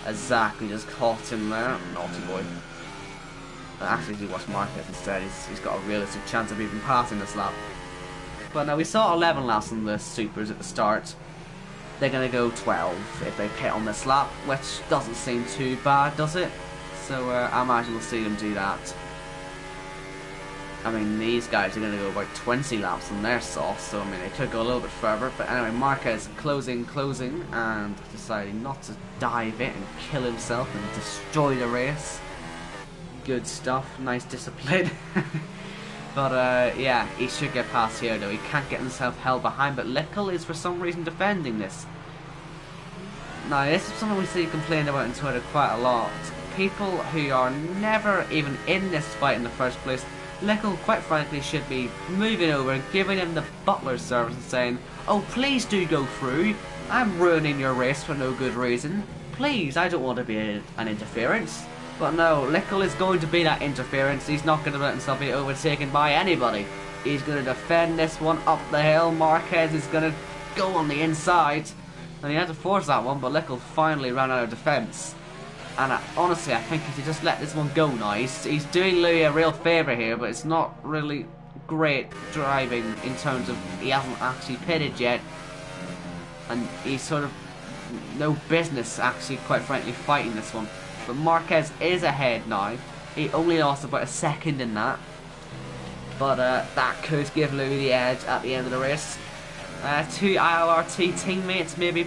Exactly, just caught him there. Naughty boy. But actually, he watched Marquez instead. He's got a realistic chance of even passing this lap. But now we saw 11 laps on the supers at the start. They're going to go 12 if they pit on this lap, which doesn't seem too bad, does it? So I imagine we'll see them do that. I mean, these guys are going to go about 20 laps on their sauce, so I mean, they could go a little bit further. But anyway, Marquez closing, and deciding not to dive it and kill himself and destroy the race. Good stuff, nice discipline. But yeah, he should get past here though. He can't get himself held behind, but Lickle is for some reason defending this. Now, this is something we see complained about on Twitter quite a lot. People who are never even in this fight in the first place. Lickle, quite frankly, should be moving over, giving him the butler service and saying, "Oh, please do go through. I'm ruining your race for no good reason. Please, I don't want to be an interference." But no, Lickle is going to be that interference. He's not going to let himself be overtaken by anybody. He's going to defend this one up the hill. Marquez is going to go on the inside. And he had to force that one, but Lickle finally ran out of defence. And honestly, I think if you just let this one go now, he's doing Louis a real favour here, but it's not really great driving in terms of he hasn't actually pitted yet. And he's sort of no business actually, quite frankly, fighting this one. But Marquez is ahead now. He only lost about a second in that. But that could give Louis the edge at the end of the race. Two ILRT teammates maybe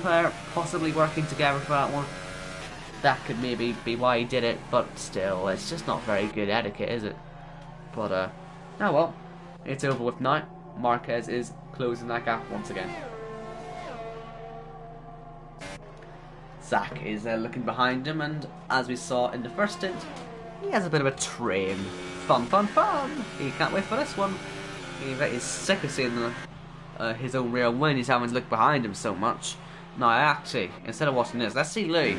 possibly working together for that one. That could maybe be why he did it, but still, it's just not very good etiquette, is it? But, oh well. It's over with now. Marquez is closing that gap once again. Zach is looking behind him, and as we saw in the first stint, he has a bit of a train. Fun, fun, fun! He can't wait for this one. He's sick of seeing his own rear win. He's having to look behind him so much. Now, actually, instead of watching this, let's see Louis.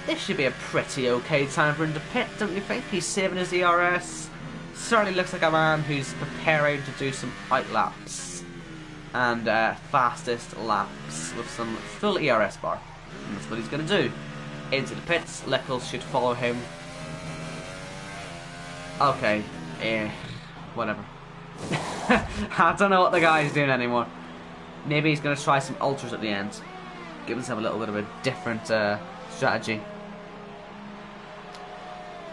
This should be a pretty okay time for him to pit, don't you think? He's saving his ERS. Certainly looks like a man who's preparing to do some outlaps. And fastest laps with some full ERS bar. And that's what he's going to do. Into the pits, Lickle should follow him. Okay, whatever. I don't know what the guy's doing anymore. Maybe he's going to try some ultras at the end. Give himself a little bit of a different strategy.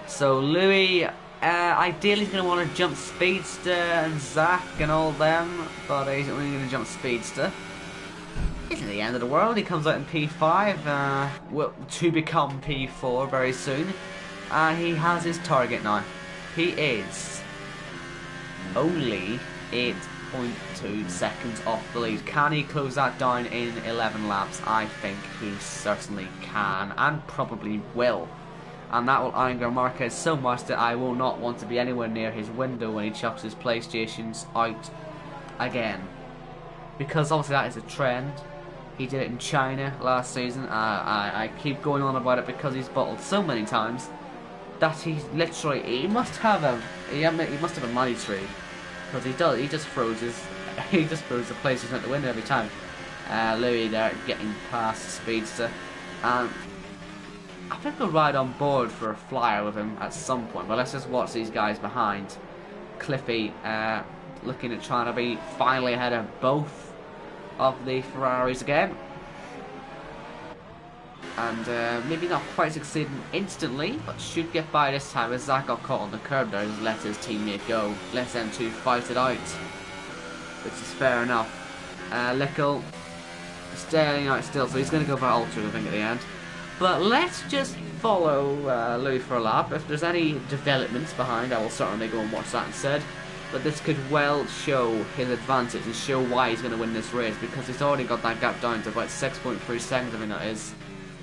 So Louis, ideally he's going to want to jump Speedster and Zach and all them, but he's only going to jump Speedster. Isn't the end of the world. He comes out in P5 to become P4 very soon. And he has his target now. He is only 8.2 seconds off the lead. Can he close that down in 11 laps? I think he certainly can and probably will. And that will anger Marquez so much that I will not want to be anywhere near his window when he chucks his PlayStations out again. Because obviously that is a trend. He did it in China last season. I keep going on about it because he's bottled so many times that he's literally, he must have a money tree, because he just throws the PlayStation out the window every time. Louis there getting past Speedster, and I think we'll ride on board for a flyer with him at some point. But let's just watch these guys behind. Cliffy looking at trying to be finally ahead of both of the Ferraris again, and maybe not quite succeeding instantly, but should get by this time as Zach got caught on the curb there and let his teammate go. Let them two fight it out, which is fair enough. Lickle staying out still, so he's going to go for ultra I think at the end. But let's just follow Louis for a lap. If there's any developments behind, I will certainly go and watch that instead. But this could well show his advantage and show why he's going to win this race, because he's already got that gap down to about 6.3 seconds. I mean, that is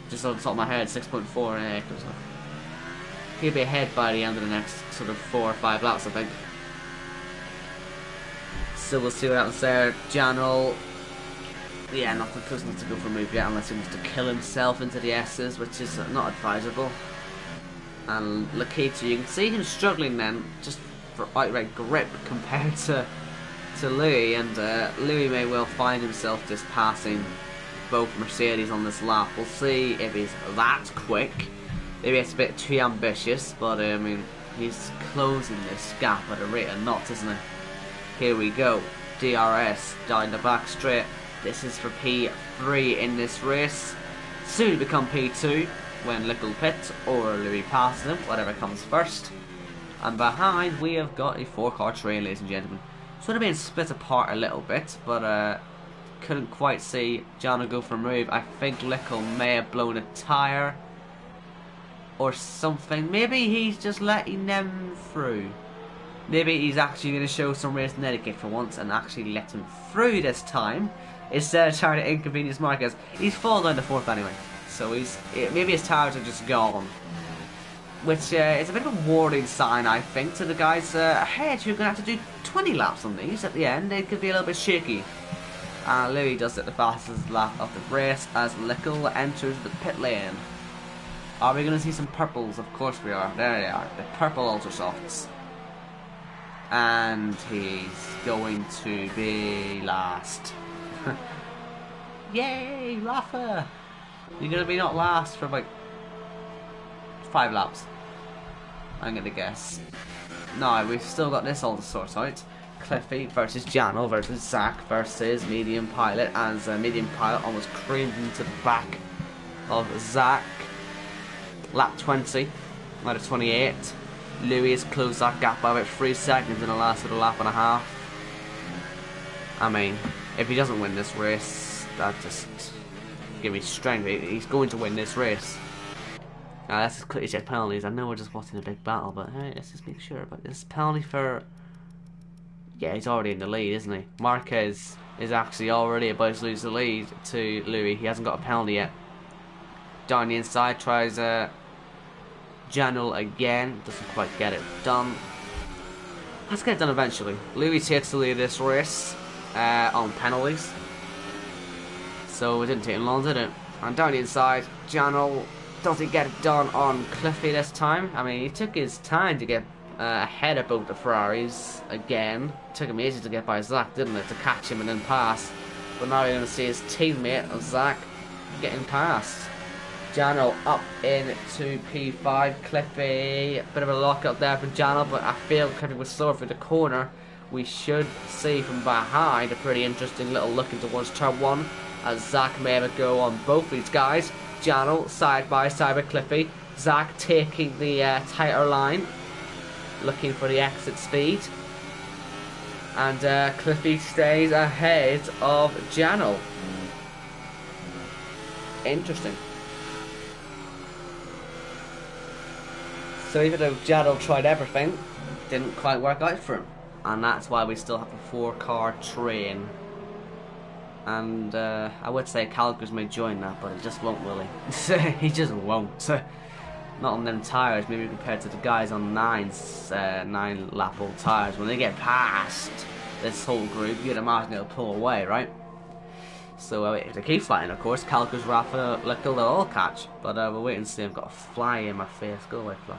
just on the top of my head, 6.4 and 8. So he'll be ahead by the end of the next sort of 4 or 5 laps, I think. So we'll see what happens there. General, yeah, nothing close enough to go for a move yet, unless he wants to kill himself into the S's, which is not advisable. And Lakita, you can see him struggling then, just for outright grip compared to Louis, and Louis may well find himself just passing both Mercedes on this lap. We'll see if he's that quick. Maybe it's a bit too ambitious, but I mean, he's closing this gap at a rate of knots, isn't he? Here we go. DRS down the back straight. This is for P3 in this race. Soon to become P2 when Lickle pits or Louis passes him, whatever comes first. And behind we have got a 4-car train, ladies and gentlemen. Sort of being split apart a little bit, but couldn't quite see John go for a move. I think Lickle may have blown a tyre or something. Maybe he's just letting them through. Maybe he's actually going to show some racing etiquette for once and actually let him through this time, instead of trying to inconvenience Marquez. He's fallen down to 4th anyway, so maybe his tyres are just gone. Which is a bit of a warning sign, I think, to the guys ahead who are going to have to do 20 laps on these at the end. It could be a little bit shaky. Louis does it the fastest lap of the race as Lickle enters the pit lane. Are we going to see some purples? Of course we are. There they are, the purple Ultra Softs. And he's going to be last. Yay, Rafa! You're going to be not last for about 5 laps, I'm going to guess. No, we've still got this all to sort out. Cliffy versus Jano versus Zach versus Medium Pilot, as Medium Pilot almost creamed into the back of Zach. Lap 20 out of 28. Louis has closed that gap by about 3 seconds in the last little lap and a half. I mean, if he doesn't win this race, that just give me strength. He's going to win this race. Now let's just quickly check penalties. I know we're just watching a big battle, but hey, let's just make sure about this. Penalty for... yeah, he's already in the lead, isn't he? Marquez is actually already about to lose the lead to Louis. He hasn't got a penalty yet. Down the inside, tries Janel again. Doesn't quite get it done. Let's get it done eventually. Louis takes the lead of this race on penalties. So it didn't take him long, did it? And down the inside, Janel doesn't get it done on Cliffy this time. I mean, he took his time to get ahead of both the Ferraris again. It took him ages to get by Zach, didn't it, to catch him and then pass. But now we're going to see his teammate of Zach getting past. Jano up into P5. Cliffy, bit of a lock up there for Jano, but I feel Cliffy was slower through the corner. We should see from behind a pretty interesting little look in towards turn 1, as Zach may have a go on both these guys. Jano side by side with Cliffy. Zach taking the tighter line, looking for the exit speed. And Cliffy stays ahead of Jano. Interesting. So even though Jano tried everything, didn't quite work out for him. And that's why we still have a 4-car train. And I would say Calgers may join that, but he just won't, will he? He just won't. Not on them tyres, maybe compared to the guys on 9-lap-old tyres. When they get past this whole group, you'd imagine they'll pull away, right? So if they keep flying, of course, Calgers will have to let go of the oil catch. But we'll wait and see. I've got a fly in my face. Go away, fly.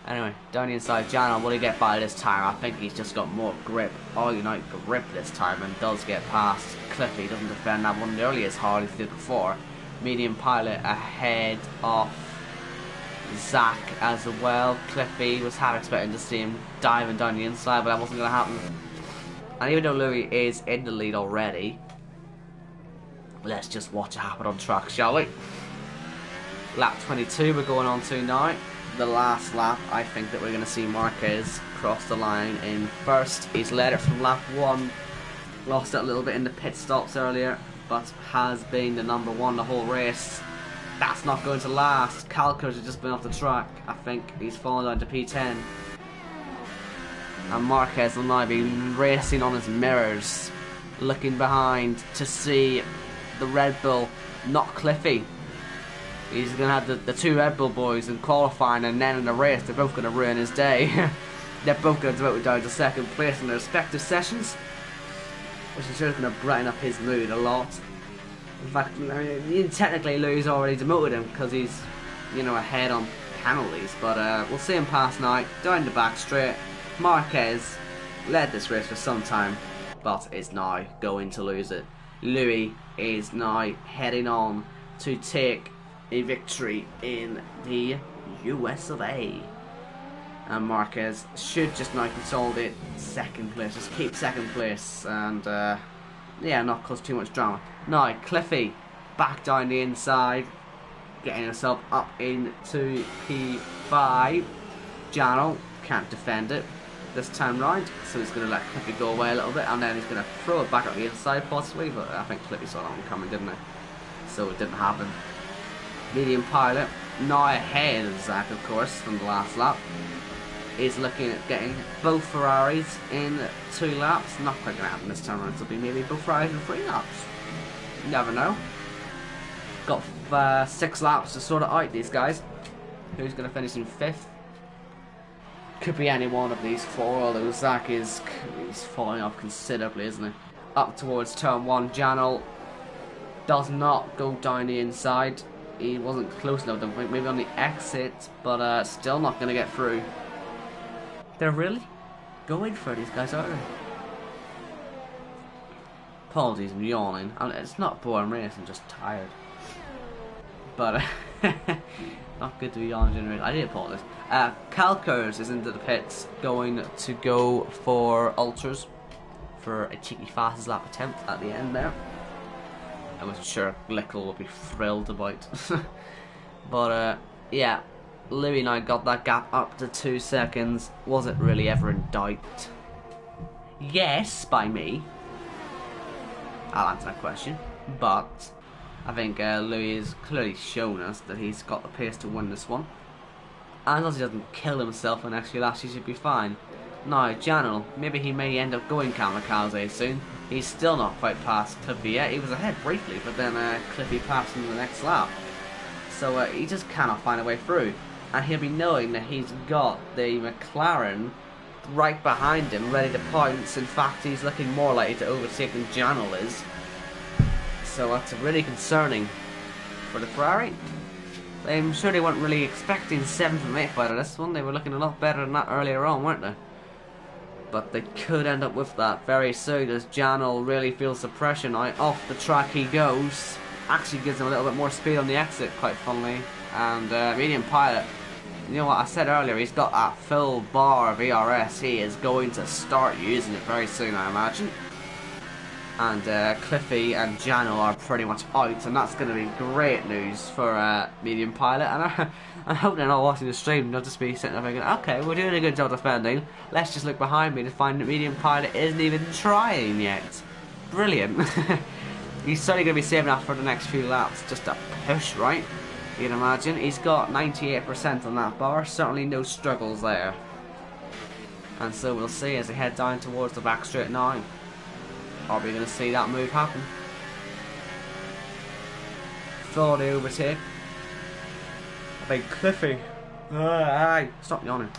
Anyway, down the inside, Jano, will he get by this time? I think he's just got more grip, all-unite grip this time, and does get past Cliffy. Doesn't defend that one nearly as hard as he did before. Medium pilot ahead of Zach as well. Cliffy was half expecting to see him diving down the inside, but that wasn't going to happen. And even though Louis is in the lead already, let's just watch it happen on track, shall we? Lap 22 we're going on to now. The last lap, I think that we're going to see Marquez cross the line in first. He's led it from lap 1, lost it a little bit in the pit stops earlier, but has been the number 1 the whole race. That's not going to last. Calcars has just been off the track. I think he's fallen down to P10. And Marquez will now be racing on his mirrors, looking behind to see the Red Bull, not Cliffy. He's going to have the 2 Red Bull boys in qualifying, and then in the race they're both going to ruin his day. They're both going to devote down to second place in their respective sessions, which is sure going to brighten up his mood a lot. In fact, I mean, technically Louis already demoted him because he's, you know, ahead on penalties, but we'll see him pass now, down the back straight. Marquez led this race for some time, but is now going to lose it. Louis is now heading on to take a victory in the US of A. And Marquez should just now consolidate second place, just keep second place, and yeah, not cause too much drama. Now, Cliffy back down the inside, getting himself up into P5. Jano can't defend it this time round, so he's going to let Cliffy go away a little bit, and then he's going to throw it back up the inside possibly, but I think Cliffy saw that one coming, didn't he? So it didn't happen. Medium pilot, now ahead of Zach, of course, from the last lap, is looking at getting both Ferraris in 2 laps. Not quite going to happen this time around, it'll be maybe both Ferraris in 3 laps. You never know. Got 6 laps to sort it out, these guys. Who's going to finish in 5th? Could be any one of these 4, although Zach he's falling off considerably, isn't he? Up towards turn 1, Jano does not go down the inside. He wasn't close enough, I think, maybe on the exit, but still not going to get through. They're really going for these guys, aren't they? Apologies, I'm yawning. It's not a boring race, I'm just tired. But not good to be yawning during a race. I did apologize. Calcars is into the pits, going to go for ultras for a cheeky fastest lap attempt at the end there. I was sure Glickle would be thrilled about. But yeah, Louis now got that gap up to 2 seconds. Was it really ever in doubt? Yes, by me. I'll answer that question. But I think Louis has clearly shown us that he's got the pace to win this one. And as long as he doesn't kill himself in the next few laps, he should be fine. Now, Jano, maybe he may end up going kamikaze soon. He's still not quite past Cliffy yet. He was ahead briefly, but then Cliffy passed him in the next lap. So he just cannot find a way through. And he'll be knowing that he's got the McLaren right behind him, ready to pounce. In fact, he's looking more likely to overtake than Jano is. So that's really concerning for the Ferrari. I'm sure they weren't really expecting 7th and 8th out of this one. They were looking a lot better than that earlier on, weren't they? But they could end up with that very soon, as Jano really feels the pressure now. Off the track he goes. Actually gives him a little bit more speed on the exit, quite funnily. And Medium Pilot, you know what I said earlier, he's got that full bar of ERS. He is going to start using it very soon, I imagine. And Cliffy and Jano are pretty much out, and that's going to be great news for Medium Pilot. And I hope they're not watching the stream, they'll just be sitting there thinking, okay, we're doing a good job defending, let's just look behind me to find that Medium Pilot isn't even trying yet. Brilliant. He's certainly going to be saving that for the next few laps, just a push, right? You'd imagine. He's got 98% on that bar, certainly no struggles there. And so we'll see as they head down towards the back straight now. Are we going to see that move happen? For the overtake. I think Cliffy. Hey, stop yawning.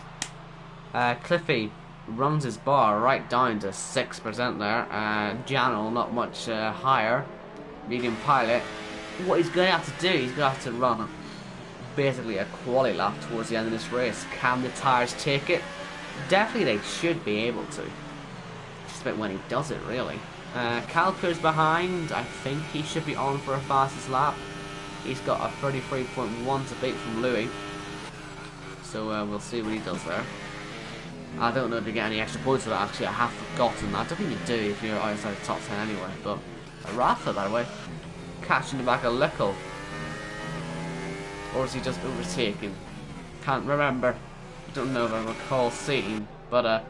Cliffy runs his bar right down to 6% there. Janel not much higher. Medium Pilot. What he's going to have to do, he's going to have to run basically a quali lap towards the end of this race. Can the tyres take it? Definitely they should be able to. Just about when he does it, really. Calker's behind. I think he should be on for a fastest lap. He's got a 33.1 to beat from Louis. So we'll see what he does there. I don't know if you get any extra points for that, actually. I have forgotten. I don't think you do if you're outside the top 10 anyway. But Rafa, by the way, catching the back of Lickle. Or is he just overtaking? Can't remember. Don't know if I recall seeing. But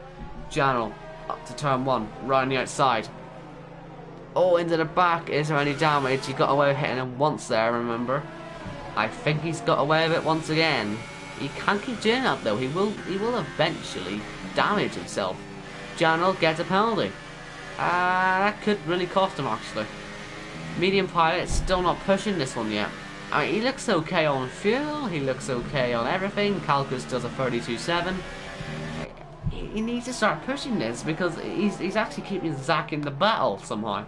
Janel up to turn 1, round the outside. Oh, into the back. Is there any damage? He got away with hitting him once there, remember? I think he's got away with it once again. He can't keep doing that though. He will eventually damage himself. Janel gets a penalty. That could really cost him actually. Medium Pilot still not pushing this one yet. I mean, he looks okay on fuel. He looks okay on everything. Calcus does a 32.7. He needs to start pushing this because he's actually keeping Zach in the battle somehow.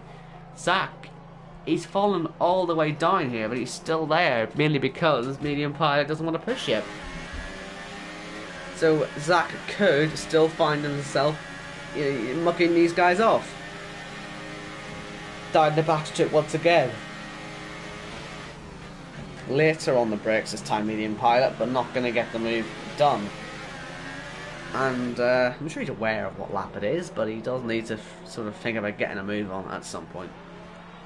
Zach, he's fallen all the way down here, but he's still there, mainly because Medium Pilot doesn't want to push yet. So Zach could still find himself mucking these guys off. Down the back strip once again. Later on the brakes this time, Medium Pilot, but not going to get the move done. And I'm sure he's aware of what lap it is, but he does need to sort of think about getting a move on at some point,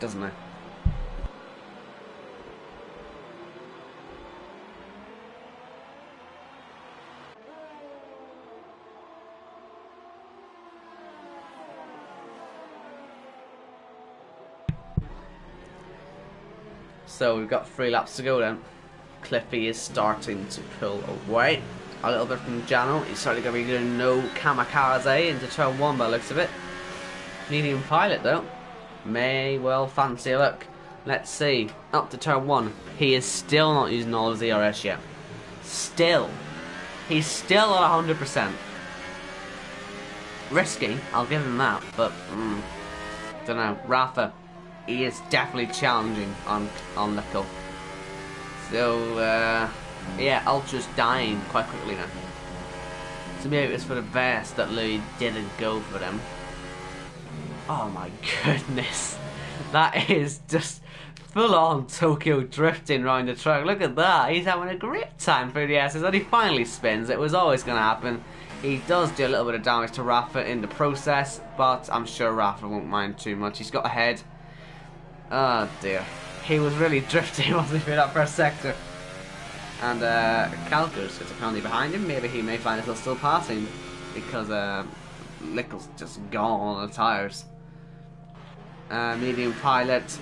doesn't he? So we've got 3 laps to go then. Cliffy is starting to pull away a little bit from Jano. He's certainly going to be doing no kamikaze into turn 1 by the looks of it. Medium Pilot though may well fancy a look. Let's see. Up to turn 1. He is still not using all his ERS yet. Still. He's still at 100%. Risky, I'll give him that, but don't know. Rafa, he is definitely challenging on Lickle. So yeah, Ultra's dying quite quickly now. So maybe it was for the best that Louis didn't go for them. Oh my goodness. That is just full on Tokyo drifting around the track. Look at that. He's having a great time through the S's and he finally spins. It was always going to happen. He does do a little bit of damage to Rafa in the process, but I'm sure Rafa won't mind too much. He's got ahead. Oh dear. He was really drifting, wasn't he, for that first sector. And Calcus gets a penalty behind him. Maybe he may find himself still passing because Lickle's just gone on the tyres. Medium Pilot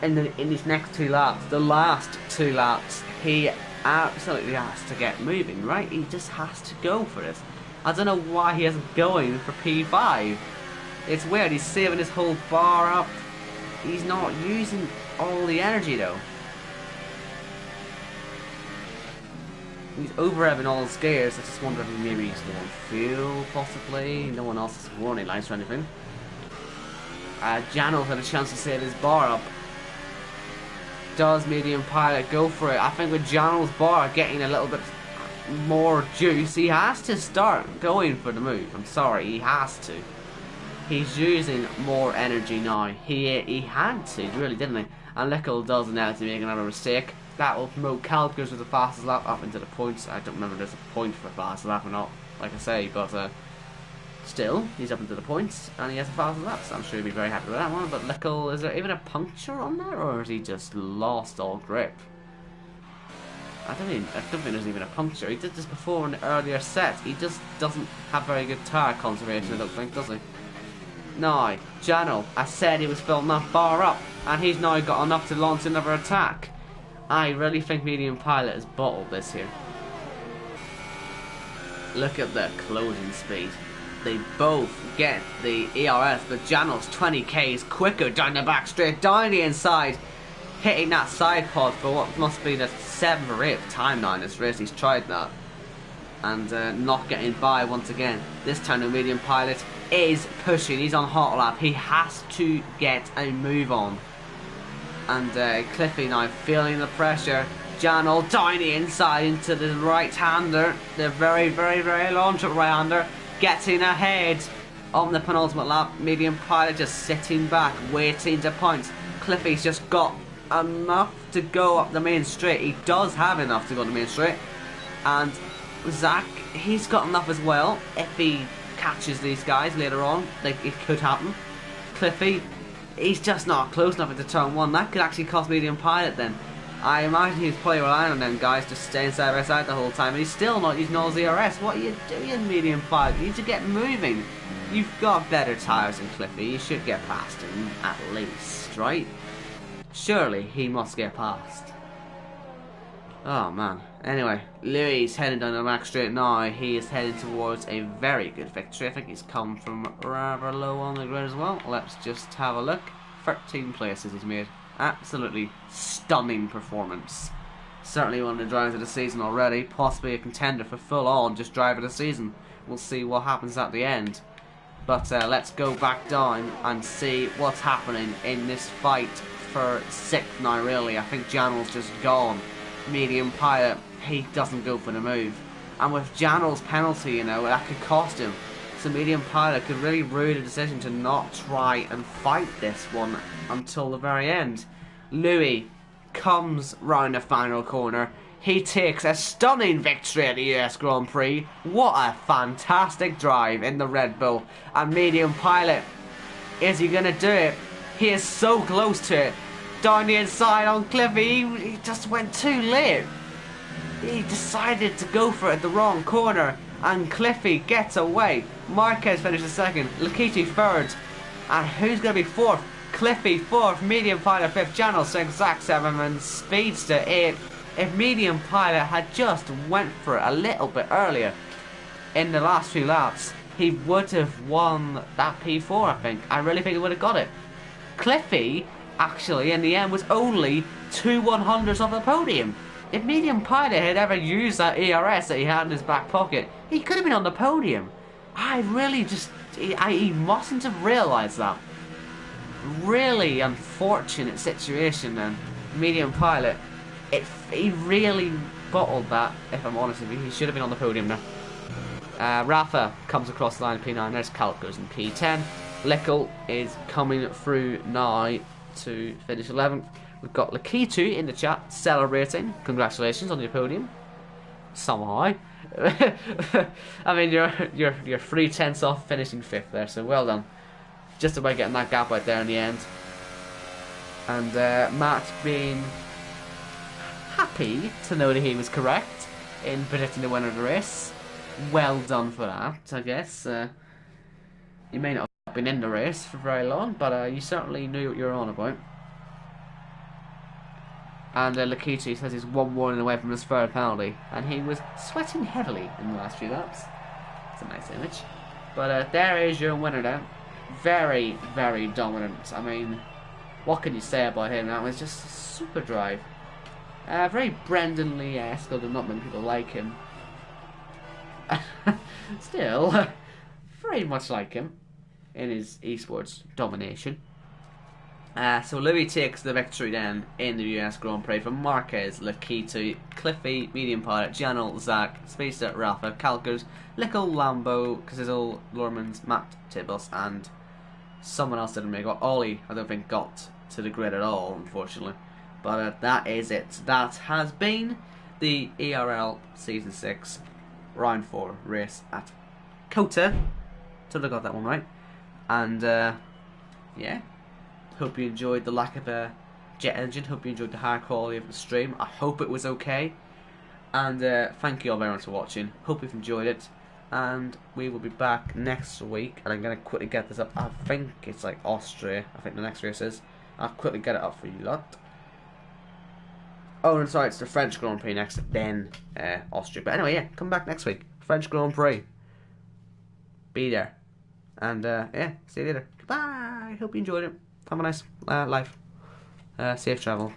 in these next 2 laps, the last 2 laps, he absolutely has to get moving, right? He just has to go for it. I don't know why he isn't going for P5. It's weird. He's saving his whole bar up. He's not using all the energy though. He's over-revving all his gears. I just wonder if maybe he's low on fuel, possibly. No one else has warning lights or anything. Jano had a chance to save his bar up. Does Medium Pilot go for it? I think with Jano's bar getting a little bit more juice, he has to start going for the move. I'm sorry, he has to. He's using more energy now. He had to, really, didn't he? And Lickel does now to make another mistake. That will promote Calgers with the fastest lap up into the points. I don't remember if there's a point for fastest lap or not, like I say, but still, he's up into the points and he has the fastest lap, so I'm sure he'll be very happy with that one. But Lickel, is there even a puncture on there, or has he just lost all grip? I don't think there's even a puncture. He did this before in the earlier set. He just doesn't have very good tyre conservation, I don't think, does he? No, Jano, I said he was filling that bar up, and he's now got enough to launch another attack. I really think Medium Pilot has bottled this here. Look at the closing speed. They both get the ERS, but Jano's 20 k's quicker down the back straight, down the inside, hitting that side pod for what must be the 7th or 8th time now in this race. He's tried that. And not getting by once again. This time the Medium Pilot is pushing. He's on hot lap. He has to get a move on. And Cliffy now feeling the pressure. Jano down the inside into the right-hander. The very, very, very long right-hander. Getting ahead on the penultimate lap. Medium Pilot just sitting back, waiting to pounce. Cliffy's just got enough to go up the main straight. He does have enough to go up the main straight. And Zach, he's got enough as well. If he catches these guys later on, like it could happen. Cliffy, he's just not close enough into turn 1. That could actually cost Medium Pilot then. I imagine he's probably relying on them guys just staying side by side the whole time, and he's still not using all his ERS. What are you doing, Medium Pilot? You need to get moving. You've got better tyres than Cliffy. You should get past him at least, right? Surely he must get past. Oh man. Anyway, Louis heading down the back straight now. He is heading towards a very good victory. I think he's come from rather low on the grid as well. Let's just have a look. 13 places he's made. Absolutely stunning performance. Certainly one of the drivers of the season already. Possibly a contender for full on just driver of the season. We'll see what happens at the end. But let's go back down and see what's happening in this fight for 6th now really. I think Jano's just gone. Medium Pilot, he doesn't go for the move. And with Jano's penalty, you know, that could cost him. So Medium Pilot could really rue the decision to not try and fight this one until the very end. Louis comes round the final corner. He takes a stunning victory at the US Grand Prix. What a fantastic drive in the Red Bull. And Medium Pilot, is he going to do it? He is so close to it. Down the inside on Cliffy, he just went too late. He decided to go for it at the wrong corner, and Cliffy gets away. Marquez finishes 2nd, Lakitu 3rd, and who's going to be 4th? Cliffy 4th, Medium Pilot 5th, Jano 6th, Zach 7th, and Speedster 8th. If Medium Pilot had just went for it a little bit earlier in the last few laps, he would have won that P4, I think. I really think he would have got it. Cliffy, actually, in the end, was only 2 100ths off the podium. If Medium Pilot had ever used that ERS that he had in his back pocket, he could have been on the podium. I really just... he mustn't have realised that. Really unfortunate situation then. Medium Pilot, he really bottled that, if I'm honest with you. He should have been on the podium now. Rafa comes across the line of P9. There's Calcos in P10. Lickel is coming through now to finish 11th. We've got Lakitu in the chat celebrating. Congratulations on your podium. Somehow. I mean, you're 3/10 off finishing 5th there, so well done. Just about getting that gap out there in the end. And Matt being happy to know that he was correct in predicting the winner of the race. Well done for that, I guess. You may not have been in the race for very long, but you certainly knew what you were on about. And Lakitu says he's 1 warning away from his 3rd penalty, and he was sweating heavily in the last few laps. It's a nice image. But there is your winner then. Very, very dominant. I mean, what can you say about him? That was just a super drive. Very Brendan Lee-esque, although not many people like him. Still, very much like him in his esports domination. So Louis takes the victory then in the US Grand Prix from Marquez, Lakitu, Cliffy, Medium Pilot, Janel, Zach, Speedster, Rafa, Calcos, Lickel, Lambo, Cazizzo, Lormans, Matt, Tibbles, and someone else didn't make it. Ollie, I don't think, got to the grid at all, unfortunately. But that is it. That has been the ERL Season 6 Round 4 race at Kota. So I got that one right. And yeah, hope you enjoyed the lack of a jet engine. Hope you enjoyed the high quality of the stream. I hope it was okay. And thank you all very much for watching. Hope you've enjoyed it. And we will be back next week. And I'm going to quickly get this up. I think it's like Austria. I think the next race is. I'll quickly get it up for you lot. Oh, and sorry, it's the French Grand Prix next, then Austria. But anyway, yeah, come back next week. French Grand Prix. Be there. And yeah, see you later. Goodbye. Hope you enjoyed it. Have a nice life. Safe travel.